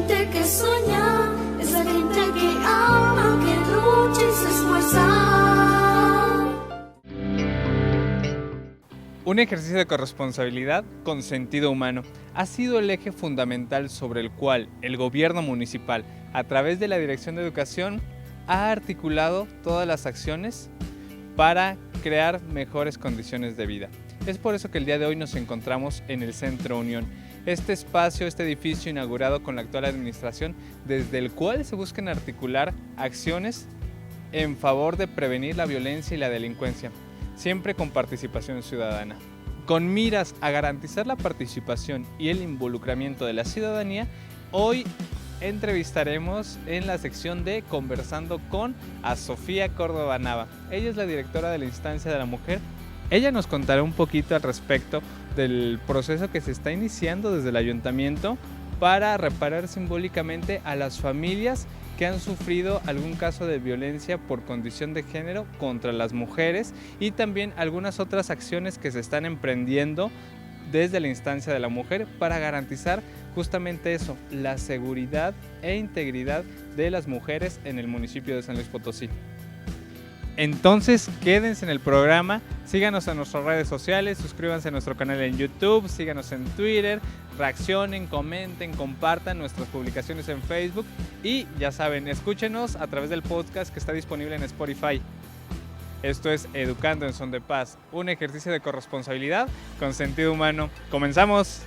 gente que sueña, es la gente que ama, que lucha y se esfuerza. Un ejercicio de corresponsabilidad con sentido humano ha sido el eje fundamental sobre el cual el gobierno municipal, a través de la Dirección de Educación, ha articulado todas las acciones para crear mejores condiciones de vida. Es por eso que el día de hoy nos encontramos en el Centro Unión, este espacio, este edificio inaugurado con la actual administración, desde el cual se buscan articular acciones en favor de prevenir la violencia y la delincuencia, siempre con participación ciudadana. Con miras a garantizar la participación y el involucramiento de la ciudadanía, hoy entrevistaremos en la sección de Conversando con a Sofía Córdoba Nava. Ella es la directora de la Instancia de la Mujer. Ella nos contará un poquito al respecto del proceso que se está iniciando desde el ayuntamiento para reparar simbólicamente a las familias que han sufrido algún caso de violencia por condición de género contra las mujeres, y también algunas otras acciones que se están emprendiendo desde la Instancia de la Mujer para garantizar justamente eso, la seguridad e integridad de las mujeres en el municipio de San Luis Potosí. Entonces quédense en el programa, síganos en nuestras redes sociales, suscríbanse a nuestro canal en YouTube, síganos en Twitter, reaccionen, comenten, compartan nuestras publicaciones en Facebook y ya saben, escúchenos a través del podcast que está disponible en Spotify. Esto es Educando en Son de Paz, un ejercicio de corresponsabilidad con sentido humano. ¡Comenzamos!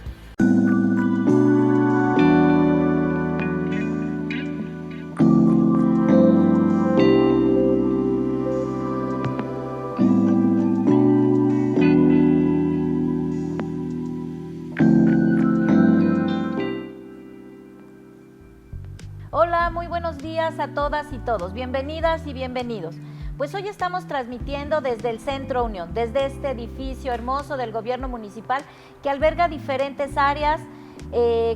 Hola, muy buenos días a todas y todos. Bienvenidas y bienvenidos. Pues hoy estamos transmitiendo desde el Centro Unión, desde este edificio hermoso del gobierno municipal que alberga diferentes áreas,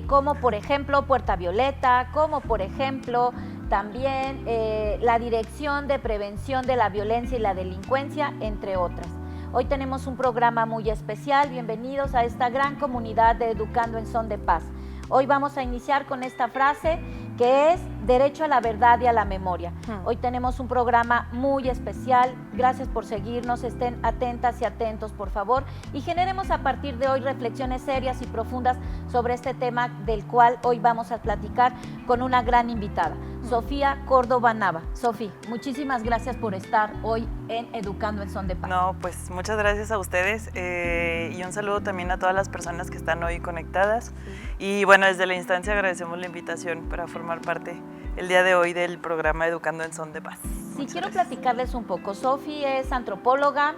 como por ejemplo Puerta Violeta, como por ejemplo también la Dirección de Prevención de la Violencia y la Delincuencia, entre otras. Hoy tenemos un programa muy especial. Bienvenidos a esta gran comunidad de Educando en Son de Paz. Hoy vamos a iniciar con esta frase que es derecho a la verdad y a la memoria. Hoy tenemos un programa muy especial. Gracias por seguirnos, estén atentas y atentos, por favor, y generemos a partir de hoy reflexiones serias y profundas sobre este tema del cual hoy vamos a platicar con una gran invitada, Sofía Córdoba Nava. Sofía, muchísimas gracias por estar hoy en Educando en Son de Paz. No, pues muchas gracias a ustedes y un saludo también a todas las personas que están hoy conectadas. Y bueno, desde la instancia agradecemos la invitación para formar parte el día de hoy del programa Educando en Son de Paz. Sí, quiero platicarles un poco. Sofía es antropóloga,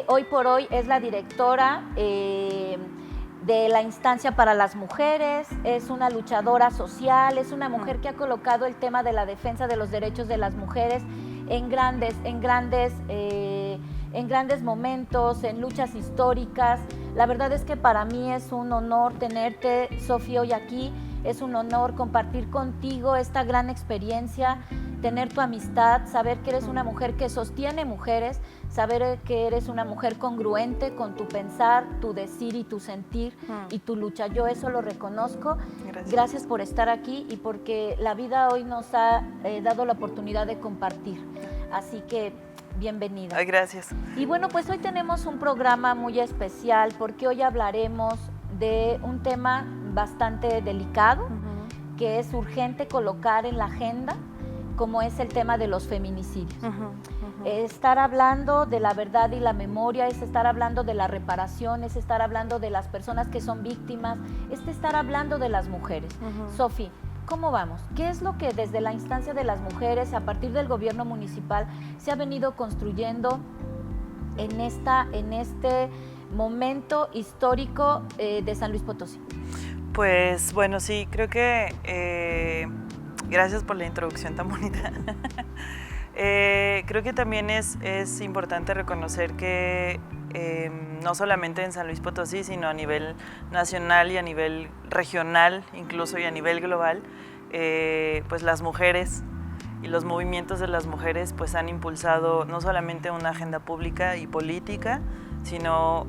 hoy por hoy es la directora de la Instancia para las Mujeres, es una luchadora social, es una mujer que ha colocado el tema de la defensa de los derechos de las mujeres en grandes momentos, en luchas históricas. La verdad es que para mí es un honor tenerte, Sofía, hoy aquí. Es un honor compartir contigo esta gran experiencia, tener tu amistad, saber que eres una mujer que sostiene mujeres, saber que eres una mujer congruente con tu pensar, tu decir y tu sentir y tu lucha. Yo eso lo reconozco. Gracias por estar aquí y porque la vida hoy nos ha dado la oportunidad de compartir. Así que bienvenida. Ay, gracias. Y bueno, pues hoy tenemos un programa muy especial porque hoy hablaremos de un tema bastante delicado, que es urgente colocar en la agenda, como es el tema de los feminicidios. Estar hablando de la verdad y la memoria, es estar hablando de la reparación, es estar hablando de las personas que son víctimas, es estar hablando de las mujeres. Sofía, ¿cómo vamos? ¿Qué es lo que desde la instancia de las mujeres, a partir del gobierno municipal, se ha venido construyendo en este momento histórico de San Luis Potosí? Pues bueno, sí, creo que gracias por la introducción tan bonita. Creo que también es importante reconocer que no solamente en San Luis Potosí, sino a nivel nacional y a nivel regional, incluso y a nivel global, pues las mujeres y los movimientos de las mujeres pues han impulsado no solamente una agenda pública y política, sino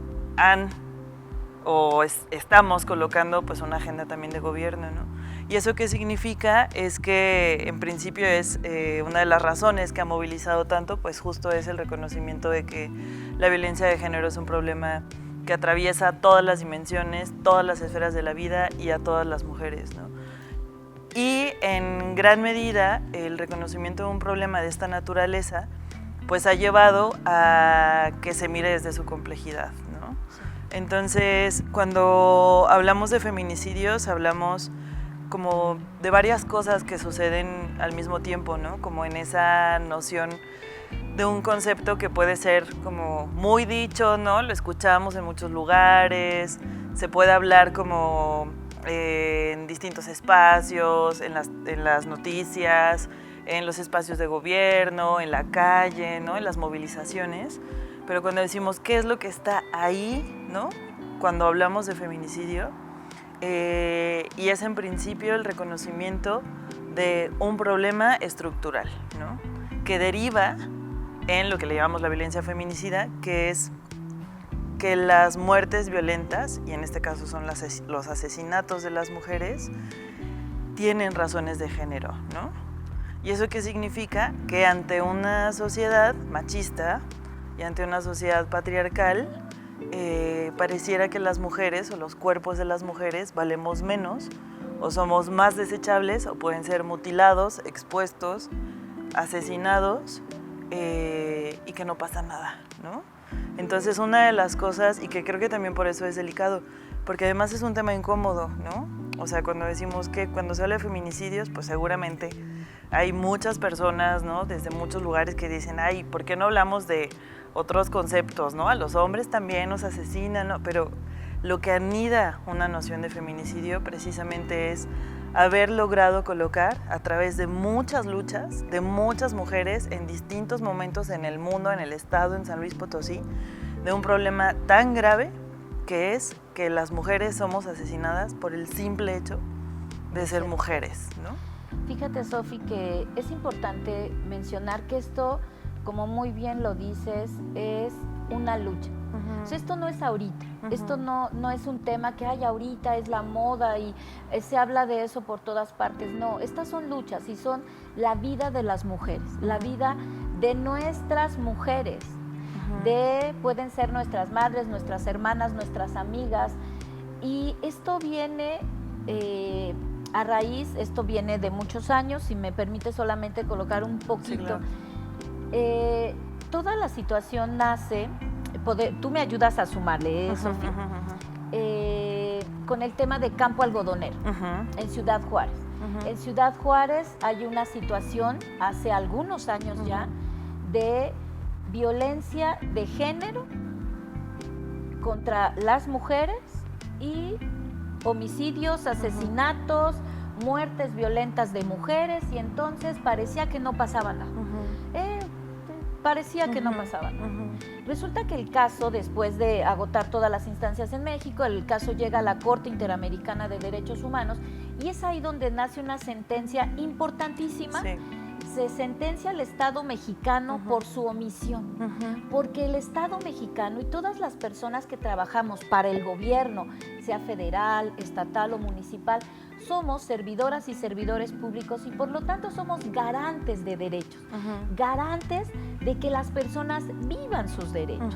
estamos colocando pues una agenda también de gobierno, ¿no? ¿Y eso qué significa? Es que en principio es una de las razones que ha movilizado tanto, pues justo es el reconocimiento de que la violencia de género es un problema que atraviesa todas las dimensiones, todas las esferas de la vida y a todas las mujeres, ¿no? Y en gran medida el reconocimiento de un problema de esta naturaleza pues ha llevado a que se mire desde su complejidad, ¿no? Entonces, cuando hablamos de feminicidios, hablamos como de varias cosas que suceden al mismo tiempo, ¿no? Como en esa noción de un concepto que puede ser como muy dicho, ¿no? Lo escuchamos en muchos lugares, se puede hablar como en distintos espacios, en las noticias, en los espacios de gobierno, en la calle, ¿no? En las movilizaciones, pero cuando decimos qué es lo que está ahí, ¿no? Cuando hablamos de feminicidio, y es en principio el reconocimiento de un problema estructural, ¿no? Que deriva en lo que le llamamos la violencia feminicida, que es que las muertes violentas, y en este caso son los asesinatos de las mujeres, tienen razones de género, ¿no? ¿Y eso qué significa? Que ante una sociedad machista y ante una sociedad patriarcal, pareciera que las mujeres o los cuerpos de las mujeres valemos menos, o somos más desechables, o pueden ser mutilados, expuestos, asesinados, y que no pasa nada, ¿no? Entonces, una de las cosas, y que creo que también por eso es delicado, porque además es un tema incómodo, ¿no? O sea, cuando decimos que cuando se habla de feminicidios, pues seguramente hay muchas personas, ¿no? Desde muchos lugares que dicen, ay, ¿por qué no hablamos de otros conceptos, ¿no? A los hombres también nos asesinan, ¿no? Pero lo que anida una noción de feminicidio precisamente es haber logrado colocar a través de muchas luchas, de muchas mujeres en distintos momentos en el mundo, en el estado, en San Luis Potosí, de un problema tan grave que es que las mujeres somos asesinadas por el simple hecho de ser mujeres, ¿no? Fíjate, Sofi, que es importante mencionar que esto, como muy bien lo dices, es una lucha. O sea, esto no es ahorita, esto no es un tema que hay ahorita, es la moda y se habla de eso por todas partes. No, estas son luchas y son la vida de las mujeres, la vida de nuestras mujeres, pueden ser nuestras madres, nuestras hermanas, nuestras amigas. Y esto viene a raíz, esto viene de muchos años, si me permite solamente colocar un poquito. Sí, claro. Toda la situación nace... tú me ayudas a sumarle, Sofía, con el tema de campo algodonero en Ciudad Juárez. En Ciudad Juárez hay una situación hace algunos años ya de violencia de género contra las mujeres y homicidios, asesinatos, muertes violentas de mujeres, y entonces parecía que no pasaba nada. Parecía que no pasaba nada. Resulta que el caso, después de agotar todas las instancias en México, el caso llega a la Corte Interamericana de Derechos Humanos, y es ahí donde nace una sentencia importantísima. Sí. Se sentencia al Estado mexicano por su omisión, porque el Estado mexicano y todas las personas que trabajamos para el gobierno, sea federal, estatal o municipal, somos servidoras y servidores públicos, y por lo tanto somos garantes de derechos, garantes de que las personas vivan sus derechos.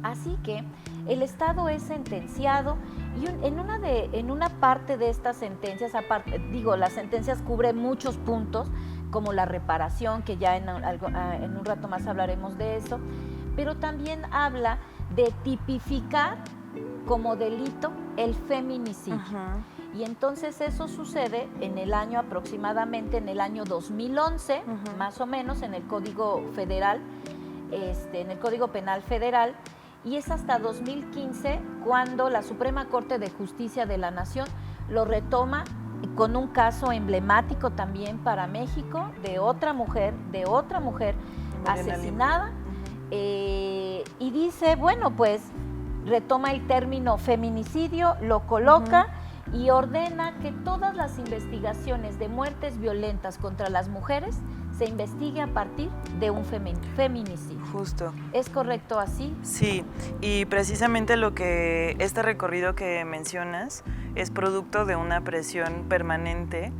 Así que el Estado es sentenciado, y en una parte de estas sentencias, las sentencias cubren muchos puntos, como la reparación, que ya en un rato más hablaremos de eso, pero también habla de tipificar como delito el feminicidio. Y entonces eso sucede aproximadamente en el año 2011, más o menos, en el Código Federal, en el Código Penal Federal, y es hasta 2015 cuando la Suprema Corte de Justicia de la Nación lo retoma con un caso emblemático también para México de otra mujer asesinada, y dice, bueno, pues retoma el término feminicidio, lo coloca y ordena que todas las investigaciones de muertes violentas contra las mujeres se investigue a partir de un feminicidio. Justo. ¿Es correcto así? Sí, y precisamente este recorrido que mencionas es producto de una presión permanente,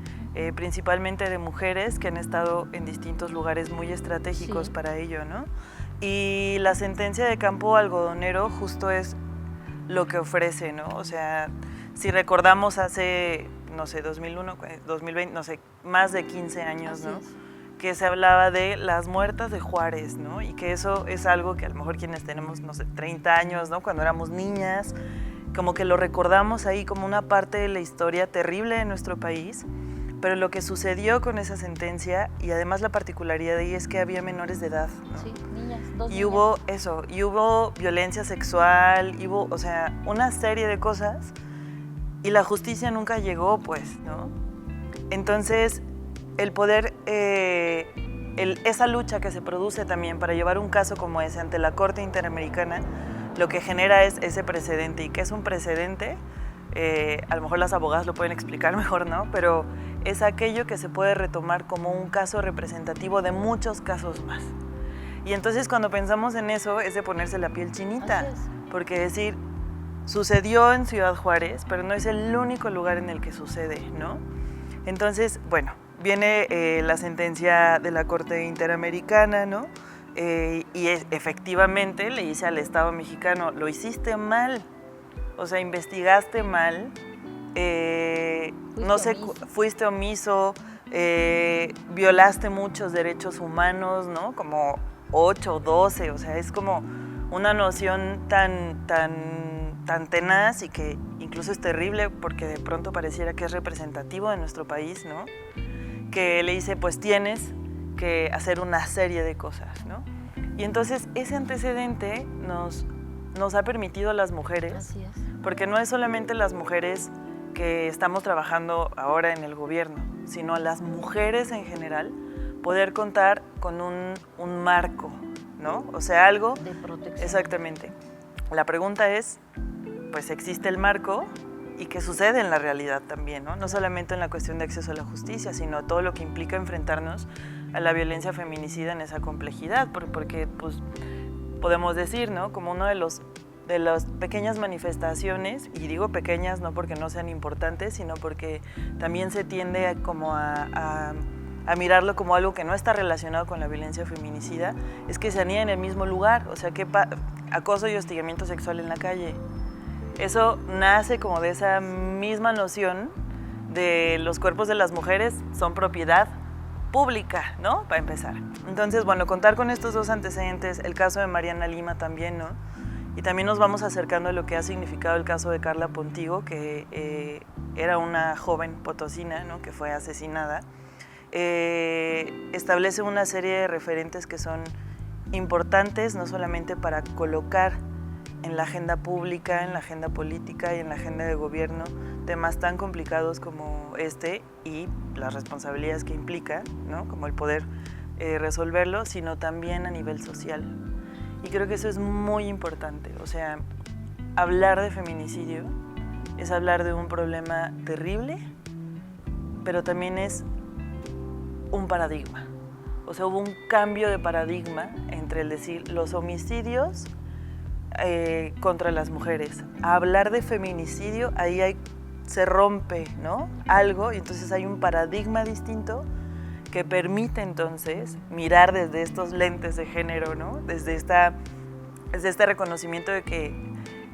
principalmente de mujeres que han estado en distintos lugares muy estratégicos Sí. para ello, ¿no? Y la sentencia de Campo Algodonero justo es lo que ofrece, ¿no? O sea, si recordamos hace, no sé, 2001, 2020, no sé, más de 15 años, Así ¿no? es. Que se hablaba de las muertas de Juárez, ¿no? Y que eso es algo que a lo mejor quienes tenemos, no sé, 30 años, ¿no? Cuando éramos niñas, como que lo recordamos ahí como una parte de la historia terrible de nuestro país, pero lo que sucedió con esa sentencia, y además la particularidad de ahí es que había menores de edad, ¿no? Sí, niñas, dos Y niñas. hubo eso, y hubo violencia sexual, y hubo, o sea, una serie de cosas, y la justicia nunca llegó, pues, ¿no? Entonces, el poder, esa lucha que se produce también para llevar un caso como ese ante la Corte Interamericana, lo que genera es ese precedente. ¿Y qué es un precedente? A lo mejor las abogadas lo pueden explicar mejor, ¿no? Pero es aquello que se puede retomar como un caso representativo de muchos casos más. Y entonces cuando pensamos en eso es de ponerse la piel chinita, Así es. porque decir, sucedió en Ciudad Juárez, pero no es el único lugar en el que sucede, ¿no? Entonces, bueno, viene la sentencia de la Corte Interamericana, ¿no? Efectivamente le dice al Estado mexicano, lo hiciste mal, o sea, investigaste mal, no sé, omiso. fuiste omiso, violaste muchos derechos humanos, ¿no? Como 8 o 12, o sea, es como una noción tan tenaz y que incluso es terrible porque de pronto pareciera que es representativo de nuestro país, ¿no? Que le dice, pues tienes que hacer una serie de cosas, ¿no? Y entonces ese antecedente nos ha permitido a las mujeres, Así es. porque no es solamente las mujeres que estamos trabajando ahora en el gobierno, sino a las mujeres en general, poder contar con un marco, ¿no? O sea, algo... De protección. Exactamente. La pregunta es, pues existe el marco y qué sucede en la realidad también, ¿no? No solamente en la cuestión de acceso a la justicia, sino todo lo que implica enfrentarnos a la violencia feminicida en esa complejidad, porque pues, podemos decir, ¿no? Como uno de las pequeñas manifestaciones, y digo pequeñas no porque no sean importantes, sino porque también se tiende a mirarlo como algo que no está relacionado con la violencia feminicida, es que se anida en el mismo lugar, o sea, que acoso y hostigamiento sexual en la calle. Eso nace como de esa misma noción de los cuerpos de las mujeres son propiedad pública, ¿no? Para empezar. Entonces, bueno, contar con estos dos antecedentes, el caso de Mariana Lima también, ¿no? Y también nos vamos acercando a lo que ha significado el caso de Carla Pontigo, que era una joven potosina, ¿no? Que fue asesinada. Establece una serie de referentes que son importantes, no solamente para colocar en la agenda pública, en la agenda política y en la agenda de gobierno temas tan complicados como este y las responsabilidades que implica, ¿no? Como el poder resolverlo, sino también a nivel social. Y creo que eso es muy importante, o sea, hablar de feminicidio es hablar de un problema terrible, pero también es un paradigma. O sea, hubo un cambio de paradigma entre el decir los homicidios contra las mujeres. A hablar de feminicidio, ahí se rompe, ¿no? Algo, y entonces hay un paradigma distinto que permite entonces mirar desde estos lentes de género, ¿no? Desde este reconocimiento de que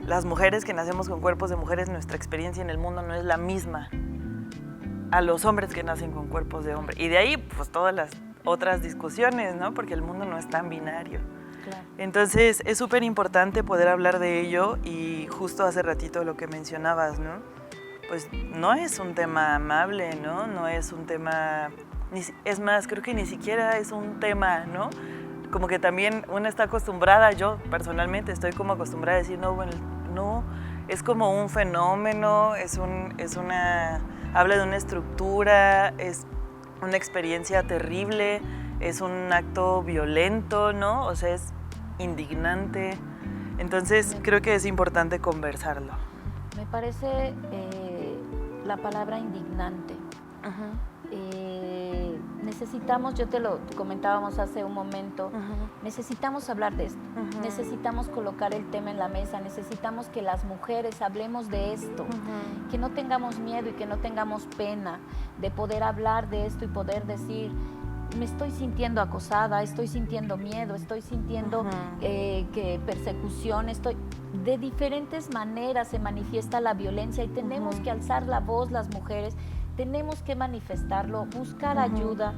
las mujeres que nacemos con cuerpos de mujeres, nuestra experiencia en el mundo no es la misma a los hombres que nacen con cuerpos de hombre. Y de ahí, pues, todas las otras discusiones, ¿no? Porque el mundo no es tan binario. Claro. Entonces, es súper importante poder hablar de ello y justo hace ratito lo que mencionabas, ¿no? Pues no es un tema amable, ¿no? No es un tema... Es más, creo que ni siquiera es un tema, ¿no? Como que también una está acostumbrada, yo personalmente estoy como acostumbrada a decir, no, bueno, no, es como un fenómeno, habla de una estructura, es una experiencia terrible, es un acto violento, ¿no? O sea, es indignante. Entonces, creo que es importante conversarlo. Me parece la palabra indignante. necesitamos, yo te lo comentábamos hace un momento, necesitamos hablar de esto, necesitamos colocar el tema en la mesa, necesitamos que las mujeres hablemos de esto, que no tengamos miedo y que no tengamos pena de poder hablar de esto y poder decir, me estoy sintiendo acosada, estoy sintiendo miedo, estoy sintiendo que persecución, de diferentes maneras se manifiesta la violencia y tenemos que alzar la voz las mujeres, tenemos que manifestarlo, buscar ayuda,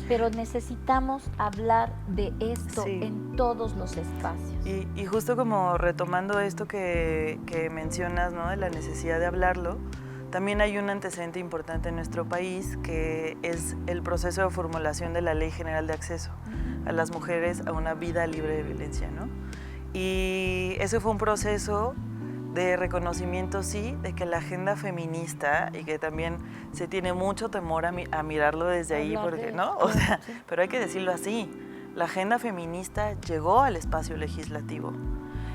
pero necesitamos hablar de esto en todos los espacios. Y justo como retomando esto que mencionas, ¿no? De la necesidad de hablarlo, también hay un antecedente importante en nuestro país que es el proceso de formulación de la Ley General de Acceso a las mujeres a una vida libre de violencia, ¿no? Y ese fue un proceso de reconocimiento, sí, de que la agenda feminista, y que también se tiene mucho temor a mirarlo desde ahí, porque, ¿no? O sea, pero hay que decirlo así, la agenda feminista llegó al espacio legislativo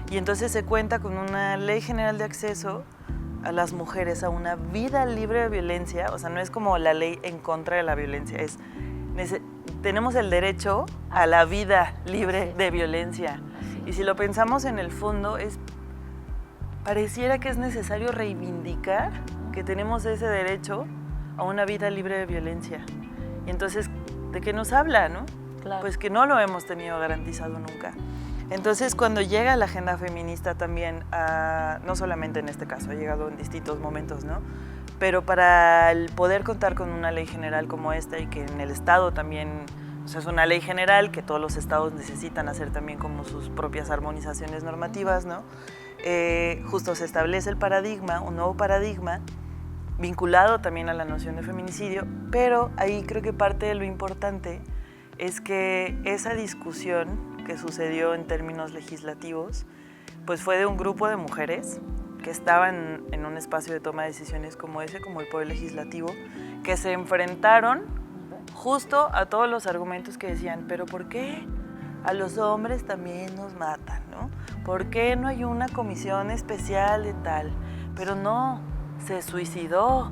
y entonces se cuenta con una Ley General de Acceso a las mujeres a una vida libre de violencia. O sea, no es como la ley en contra de la violencia, tenemos el derecho a la vida libre de violencia. Y si lo pensamos en el fondo, pareciera que es necesario reivindicar que tenemos ese derecho a una vida libre de violencia. Y entonces, ¿de qué nos habla, no? Claro. Pues que no lo hemos tenido garantizado nunca. Entonces, cuando llega la agenda feminista también, no solamente en este caso, ha llegado en distintos momentos, ¿no? Pero para el poder contar con una ley general como esta y que en el Estado también, o sea, es una ley general que todos los estados necesitan hacer también como sus propias armonizaciones normativas, ¿no? Justo se establece el paradigma, un nuevo paradigma, vinculado también a la noción de feminicidio, pero ahí creo que parte de lo importante es que esa discusión que sucedió en términos legislativos, pues fue de un grupo de mujeres que estaban en un espacio de toma de decisiones como ese, como el Poder Legislativo, que se enfrentaron justo a todos los argumentos que decían, pero ¿por qué a los hombres también nos matan, ¿no? ¿Por qué no hay una comisión especial de tal? Pero no, se suicidó,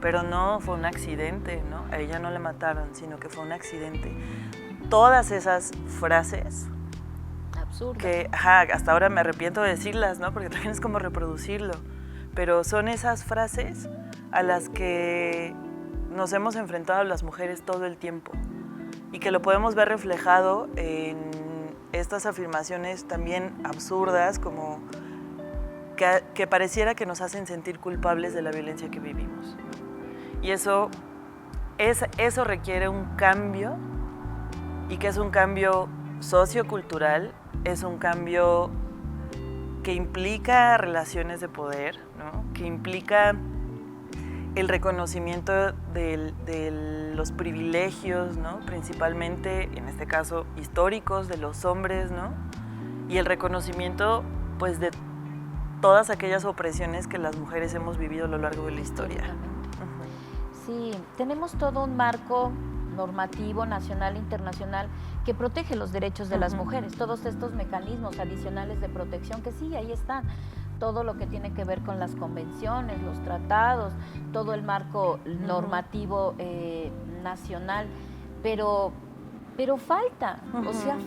pero no, fue un accidente, ¿no? A ella no le mataron, sino que fue un accidente. Todas esas frases Absurdo. Que hasta ahora me arrepiento de decirlas, ¿no? Porque también es como reproducirlo, pero son esas frases a las que nos hemos enfrentado las mujeres todo el tiempo y que lo podemos ver reflejado en estas afirmaciones también absurdas, como que pareciera que nos hacen sentir culpables de la violencia que vivimos. Y eso requiere un cambio, y que es un cambio sociocultural, es un cambio que implica relaciones de poder, ¿no? Que implica el reconocimiento de los privilegios, ¿no? Principalmente, en este caso, históricos de los hombres, ¿no? Y el reconocimiento, pues, de todas aquellas opresiones que las mujeres hemos vivido a lo largo de la historia. Sí, tenemos todo un marco normativo nacional e internacional que protege los derechos de las mujeres, todos estos mecanismos adicionales de protección que sí, ahí están, todo lo que tiene que ver con las convenciones, los tratados, todo el marco normativo nacional, pero falta, o sea,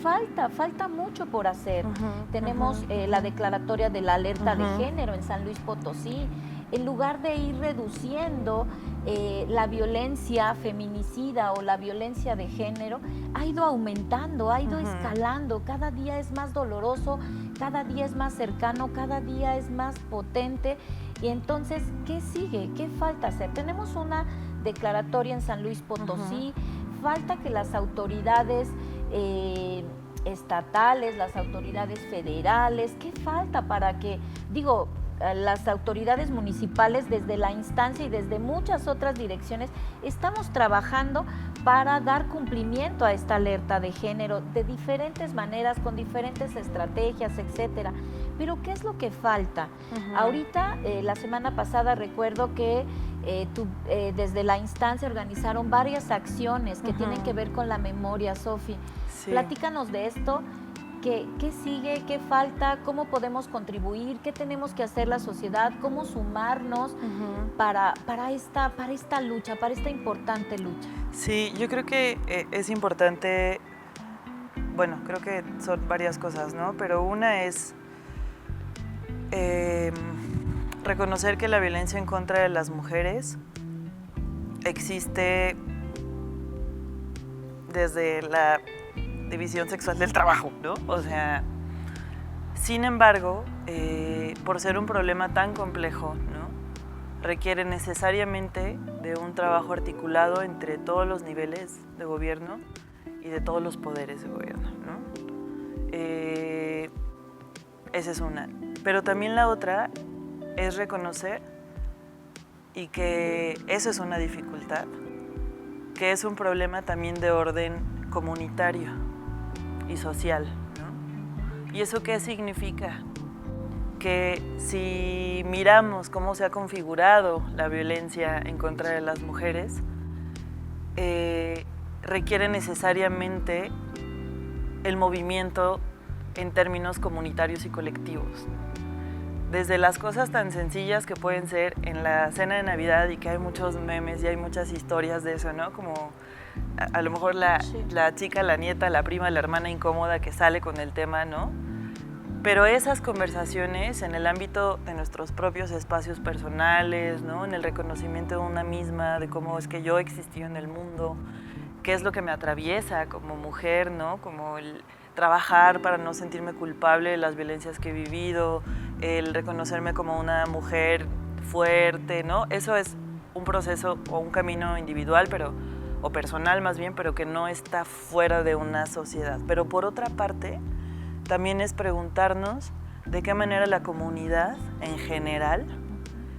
falta mucho por hacer. Tenemos la declaratoria de la alerta de género en San Luis Potosí. En lugar de ir reduciendo la violencia feminicida o la violencia de género, ha ido aumentando, ha ido escalando, cada día es más doloroso, cada día es más cercano, cada día es más potente. Y entonces, ¿qué sigue? ¿Qué falta hacer? Tenemos una declaratoria en San Luis Potosí, falta que las autoridades estatales, las autoridades federales, ¿qué falta para que, las autoridades municipales desde la instancia y desde muchas otras direcciones estamos trabajando para dar cumplimiento a esta alerta de género de diferentes maneras, con diferentes estrategias, etcétera? Pero ¿qué es lo que falta? Ahorita, la semana pasada recuerdo que desde la instancia organizaron varias acciones que tienen que ver con la memoria, Sofi. Sí. Platícanos de esto ¿Qué sigue? ¿Qué falta? ¿Cómo podemos contribuir? ¿Qué tenemos que hacer la sociedad? ¿Cómo sumarnos para esta lucha, para esta importante lucha? Sí, yo creo que es importante, bueno, creo que son varias cosas, ¿no? Pero una es reconocer que la violencia en contra de las mujeres existe desde la división sexual del trabajo, ¿no? O sea, sin embargo, por ser un problema tan complejo, ¿no? Requiere necesariamente de un trabajo articulado entre todos los niveles de gobierno y de todos los poderes de gobierno, ¿no? Esa es una. Pero también la otra es reconocer, y que eso es una dificultad, que es un problema también de orden comunitario y social, ¿no? ¿Y eso qué significa? Que si miramos cómo se ha configurado la violencia en contra de las mujeres, requiere necesariamente el movimiento en términos comunitarios y colectivos. Desde las cosas tan sencillas que pueden ser en la cena de Navidad, y que hay muchos memes y hay muchas historias de eso, ¿no? Como a lo mejor la chica, la nieta, la prima, la hermana incómoda que sale con el tema, ¿no? Pero esas conversaciones en el ámbito de nuestros propios espacios personales, ¿no? En el reconocimiento de una misma, de cómo es que yo existí en el mundo, qué es lo que me atraviesa como mujer, ¿no? Como el trabajar para no sentirme culpable de las violencias que he vivido, el reconocerme como una mujer fuerte, ¿no? Eso es un proceso o un camino individual, o personal más bien, pero que no está fuera de una sociedad. Pero por otra parte, también es preguntarnos de qué manera la comunidad en general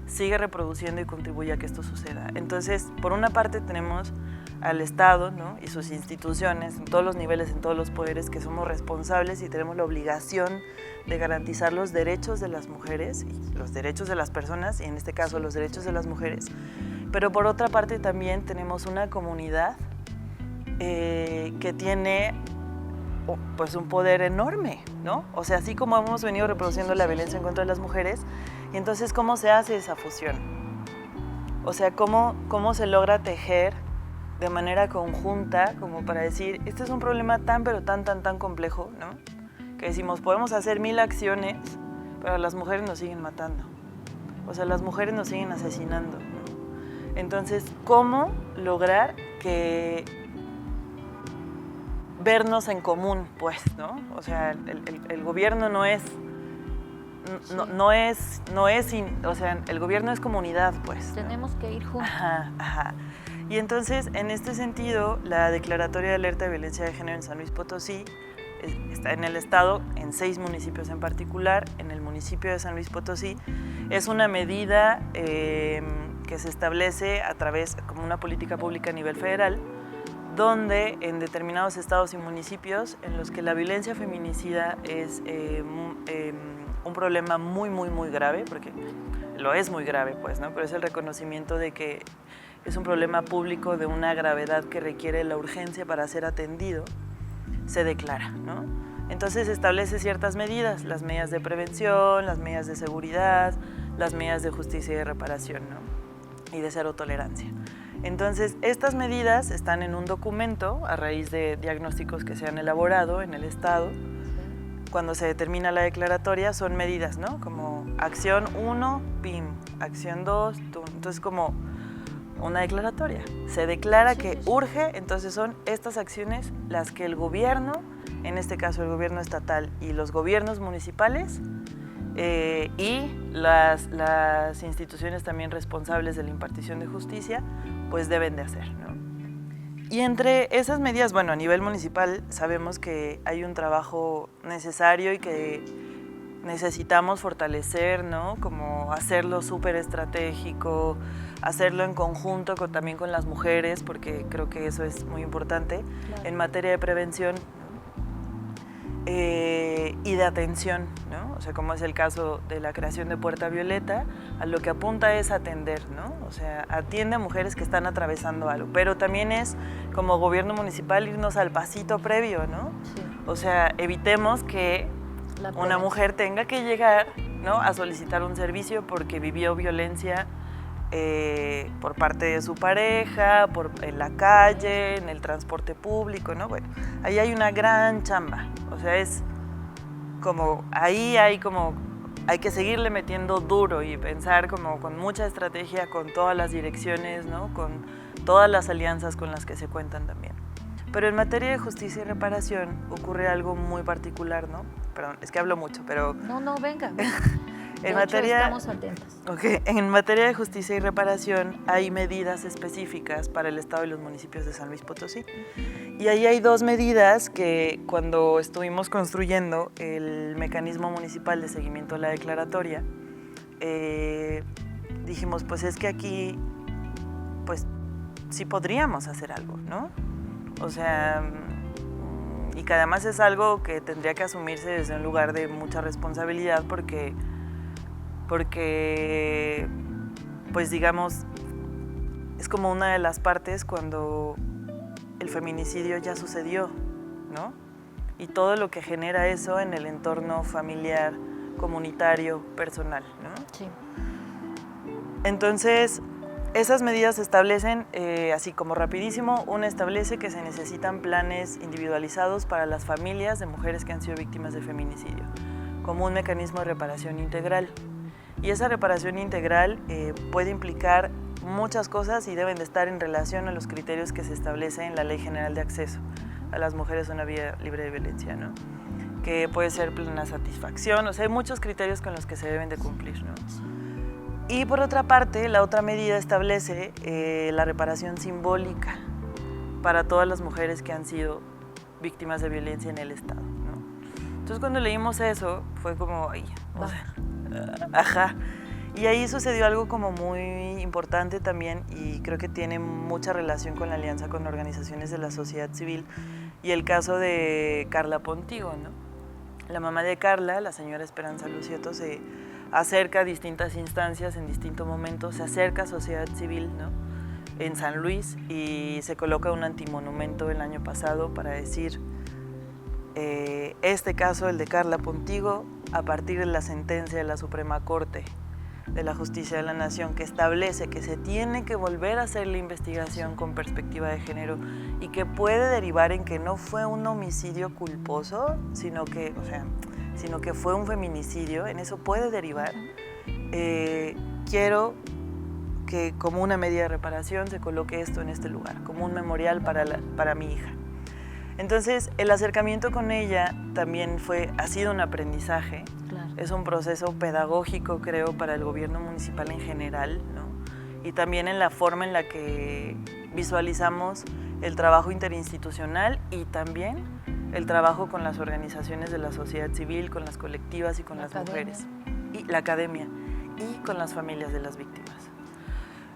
sigue reproduciendo y contribuye a que esto suceda. Entonces, por una parte tenemos al Estado, ¿no? Y sus instituciones, en todos los niveles, en todos los poderes, que somos responsables y tenemos la obligación de garantizar los derechos de las mujeres y los derechos de las personas, y en este caso los derechos de las mujeres. Pero por otra parte también tenemos una comunidad que tiene pues un poder enorme, ¿no? O sea, así como hemos venido reproduciendo la violencia en contra de las mujeres, y entonces ¿cómo se hace esa fusión? O sea, ¿cómo se logra tejer de manera conjunta, como para decir, este es un problema tan, pero tan complejo, ¿no? Que decimos, podemos hacer 1000 acciones, pero las mujeres nos siguen matando. O sea, las mujeres nos siguen asesinando, ¿no? Entonces, ¿cómo lograr que vernos en común, pues, ¿no? O sea, el gobierno no es, o sea, el gobierno es comunidad, pues, ¿no? Tenemos que ir juntos. Ajá. Y entonces, en este sentido, la Declaratoria de Alerta de Violencia de Género en San Luis Potosí está en el estado, en 6 municipios en particular. En el municipio de San Luis Potosí es una medida que se establece a través, como una política pública a nivel federal, donde en determinados estados y municipios en los que la violencia feminicida es un problema muy grave, porque lo es muy grave, pues, ¿no? Pero es el reconocimiento de que es un problema público de una gravedad que requiere la urgencia para ser atendido, se declara, ¿no? Entonces establece ciertas medidas, las medidas de prevención, las medidas de seguridad, las medidas de justicia y de reparación, ¿no? Y de cero tolerancia. Entonces, estas medidas están en un documento a raíz de diagnósticos que se han elaborado en el Estado. Cuando se determina la declaratoria, son medidas, ¿no? Como acción 1, PIM, acción 2, TUN. Entonces, como una declaratoria. Se declara que urge, entonces son estas acciones las que el gobierno, en este caso el gobierno estatal y los gobiernos municipales, y las instituciones también responsables de la impartición de justicia, pues deben de hacer, ¿no? Y entre esas medidas, bueno, a nivel municipal sabemos que hay un trabajo necesario y que necesitamos fortalecer, ¿no? Como hacerlo súper estratégico, hacerlo en conjunto también con las mujeres, porque creo que eso es muy importante, claro, en materia de prevención y de atención, ¿no? O sea, como es el caso de la creación de Puerta Violeta, a lo que apunta es atender, ¿no? O sea, atiende a mujeres que están atravesando algo, pero también es, como gobierno municipal, irnos al pasito previo, ¿no? Sí. O sea, evitemos que La una prevención. mujer tenga que llegar, ¿no?, a solicitar un servicio porque vivió violencia por parte de su pareja, en la calle, en el transporte público, ¿no? Bueno, ahí hay una gran chamba. O sea, es como, ahí hay que seguirle metiendo duro y pensar como con mucha estrategia, con todas las direcciones, ¿no?, con todas las alianzas con las que se cuentan también. Pero en materia de justicia y reparación ocurre algo muy particular, ¿no? Perdón, es que hablo mucho, pero No, venga. en De hecho, materia, estamos atentas. en materia de justicia y reparación hay medidas específicas para el Estado y los municipios de San Luis Potosí. Y ahí hay 2 medidas que cuando estuvimos construyendo el mecanismo municipal de seguimiento a la declaratoria, dijimos, pues es que aquí, pues sí podríamos hacer algo, ¿no? O sea, y que además es algo que tendría que asumirse desde un lugar de mucha responsabilidad porque pues digamos, es como una de las partes cuando el feminicidio ya sucedió, ¿no? Y todo lo que genera eso en el entorno familiar, comunitario, personal, ¿no? Sí. Entonces, esas medidas establecen, así como rapidísimo, una establece que se necesitan planes individualizados para las familias de mujeres que han sido víctimas de feminicidio, como un mecanismo de reparación integral. Y esa reparación integral puede implicar muchas cosas y deben de estar en relación a los criterios que se establecen en la Ley General de Acceso a las Mujeres a una Vida Libre de Violencia, ¿no? Que puede ser plena satisfacción, o sea, hay muchos criterios con los que se deben de cumplir, ¿no? Y por otra parte, la otra medida establece la reparación simbólica para todas las mujeres que han sido víctimas de violencia en el Estado, ¿no? Entonces, cuando leímos eso, fue como, ay, o sea, ajá. Y ahí sucedió algo como muy importante también y creo que tiene mucha relación con la alianza con organizaciones de la sociedad civil y el caso de Carla Pontigo, ¿no? La mamá de Carla, la señora Esperanza Lucieto, se acerca a distintas instancias en distintos momentos, se acerca a sociedad civil, ¿no?, en San Luis y se coloca un antimonumento el año pasado para decir este caso, el de Carla Pontigo, a partir de la sentencia de la Suprema Corte de la Justicia de la Nación que establece que se tiene que volver a hacer la investigación con perspectiva de género y que puede derivar en que no fue un homicidio culposo, sino que fue un feminicidio, en eso puede derivar. Quiero que como una medida de reparación se coloque esto en este lugar, como un memorial para mi hija. Entonces, el acercamiento con ella también ha sido un aprendizaje. Claro. Es un proceso pedagógico, creo, para el gobierno municipal en general, ¿no? Y también en la forma en la que visualizamos el trabajo interinstitucional y también el trabajo con las organizaciones de la sociedad civil, con las colectivas y con las mujeres. Y la academia, y con las familias de las víctimas.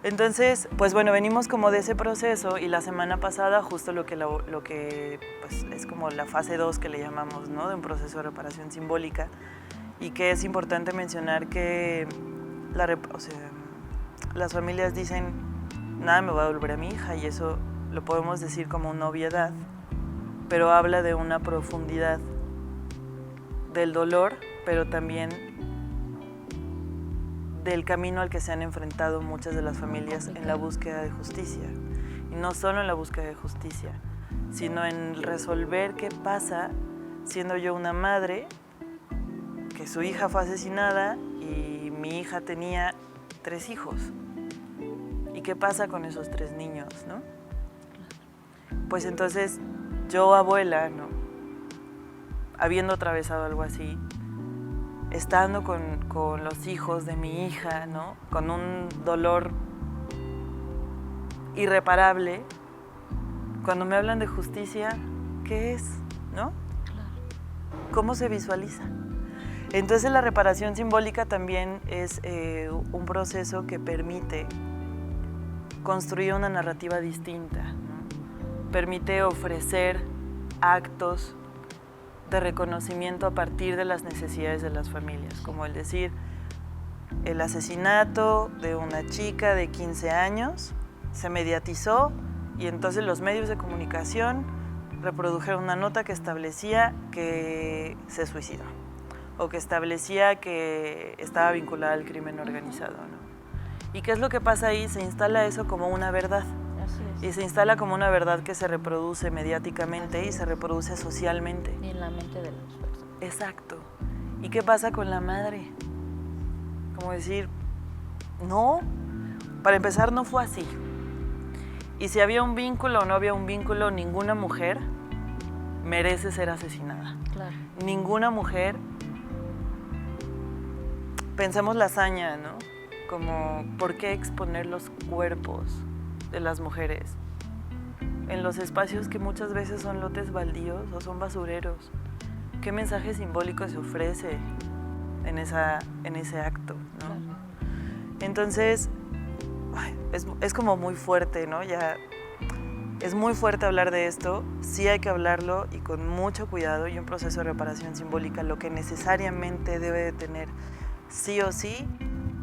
Entonces, pues bueno, venimos como de ese proceso y la semana pasada justo lo que pues, es como la fase 2 que le llamamos, ¿no?, de un proceso de reparación simbólica y que es importante mencionar que las familias dicen, nada me va a devolver a mi hija y eso lo podemos decir como una obviedad, pero habla de una profundidad del dolor, pero también del camino al que se han enfrentado muchas de las familias en la búsqueda de justicia. Y no solo en la búsqueda de justicia, sino en resolver qué pasa siendo yo una madre, que su hija fue asesinada y mi hija tenía 3 hijos. ¿Y qué pasa con esos 3 niños, no? Pues entonces, yo abuela, ¿no?, habiendo atravesado algo así, estando con los hijos de mi hija, ¿no?, con un dolor irreparable, cuando me hablan de justicia, ¿qué es? ¿No? ¿Cómo se visualiza? Entonces la reparación simbólica también es un proceso que permite construir una narrativa distinta, ¿no? Permite ofrecer actos de reconocimiento a partir de las necesidades de las familias, como el decir, el asesinato de una chica de 15 años se mediatizó y entonces los medios de comunicación reprodujeron una nota que establecía que se suicidó o que establecía que estaba vinculada al crimen organizado, ¿no? ¿Y qué es lo que pasa ahí? Se instala eso como una verdad. Así es. Y se instala como una verdad que se reproduce mediáticamente y se reproduce socialmente. Y en la mente de las personas. Exacto. ¿Y qué pasa con la madre? Como decir, no, para empezar no fue así. Y si había un vínculo o no había un vínculo, ninguna mujer merece ser asesinada. Claro. Ninguna mujer, pensemos la hazaña, ¿no? Como, ¿por qué exponer los cuerpos de las mujeres en los espacios que muchas veces son lotes baldíos o son basureros? ¿Qué mensaje simbólico se ofrece en ese acto, ¿no? Claro. Entonces, es como muy fuerte, ¿no? Ya es muy fuerte hablar de esto, sí hay que hablarlo y con mucho cuidado, y un proceso de reparación simbólica lo que necesariamente debe de tener sí o sí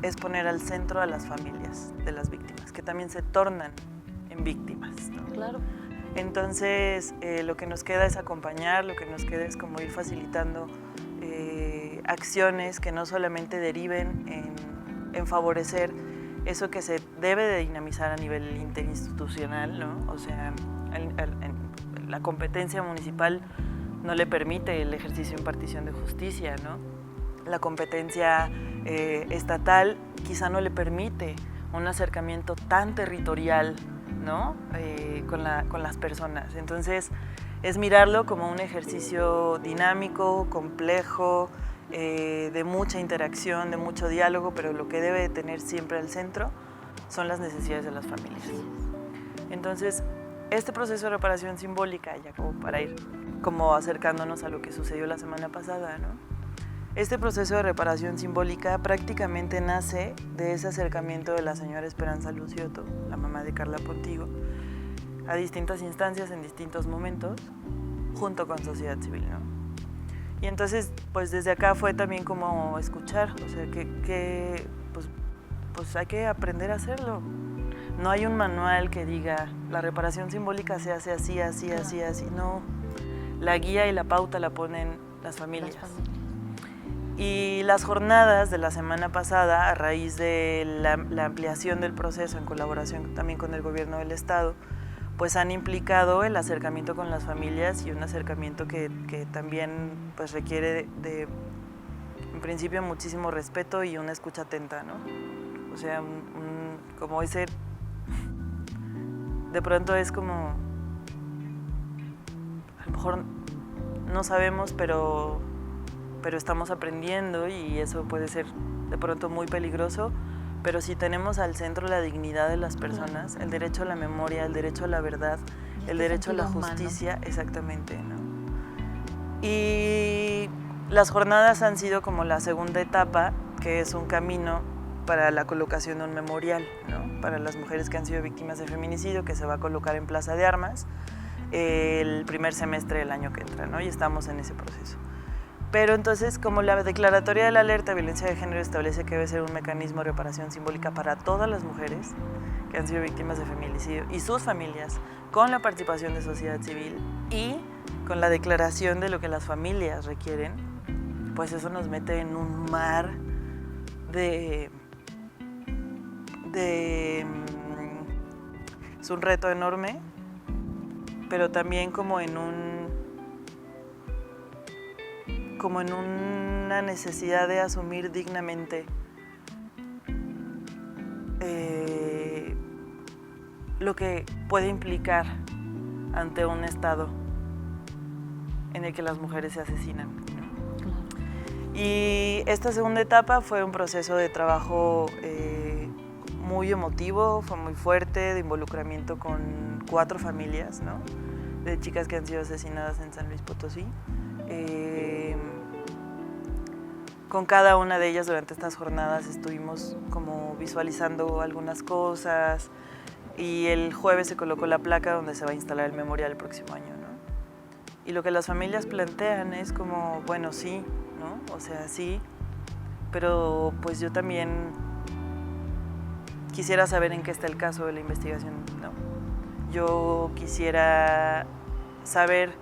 es poner al centro a las familias de las víctimas, que también se tornan en víctimas, ¿no? Claro. Entonces, lo que nos queda es acompañar, lo que nos queda es como ir facilitando acciones que no solamente deriven en favorecer eso que se debe de dinamizar a nivel interinstitucional, ¿no? O sea, la competencia municipal no le permite el ejercicio de impartición de justicia, ¿no? La competencia estatal quizá no le permite un acercamiento tan territorial, ¿no? Con las personas. Entonces, es mirarlo como un ejercicio dinámico, complejo, de mucha interacción, de mucho diálogo, pero lo que debe de tener siempre al centro son las necesidades de las familias. Entonces, este proceso de reparación simbólica, ya como para ir como acercándonos a lo que sucedió la semana pasada, ¿no? Este proceso de reparación simbólica prácticamente nace de ese acercamiento de la señora Esperanza Lucioto, la mamá de Carla Pontigo, a distintas instancias en distintos momentos, junto con sociedad civil, ¿no? Y entonces, pues desde acá fue también como escuchar, o sea, que pues hay que aprender a hacerlo. No hay un manual que diga, la reparación simbólica se hace así, así, así, así, no. La guía y la pauta la ponen las familias. Y las jornadas de la semana pasada, a raíz de la ampliación del proceso en colaboración también con el gobierno del estado, pues han implicado el acercamiento con las familias y un acercamiento que también pues requiere de, en principio, muchísimo respeto y una escucha atenta, ¿no? O sea, como ese, de pronto es como, a lo mejor no sabemos, pero estamos aprendiendo y eso puede ser de pronto muy peligroso. Pero si tenemos al centro la dignidad de las personas, el derecho a la memoria, el derecho a la verdad, el derecho a la justicia, exactamente, ¿no? Y las jornadas han sido como la segunda etapa, que es un camino para la colocación de un memorial, ¿no? Para las mujeres que han sido víctimas de feminicidio, que se va a colocar en Plaza de Armas el primer semestre del año que entra, ¿no? Y estamos en ese proceso. Pero entonces, como la declaratoria de la alerta de violencia de género establece que debe ser un mecanismo de reparación simbólica para todas las mujeres que han sido víctimas de feminicidio y sus familias, con la participación de sociedad civil y con la declaración de lo que las familias requieren, pues eso nos mete en un mar es un reto enorme, pero también como en una necesidad de asumir dignamente lo que puede implicar ante un estado en el que las mujeres se asesinan, ¿no? Claro. Y esta segunda etapa fue un proceso de trabajo muy emotivo, fue muy fuerte, de involucramiento con 4 familias, ¿no? De chicas que han sido asesinadas en San Luis Potosí. Con cada una de ellas durante estas jornadas estuvimos como visualizando algunas cosas y el jueves se colocó la placa donde se va a instalar el memorial el próximo año, ¿no? Y lo que las familias plantean es como, bueno, sí, ¿no? O sea, sí, pero pues yo también quisiera saber en qué está el caso de la investigación, ¿no? Yo quisiera saber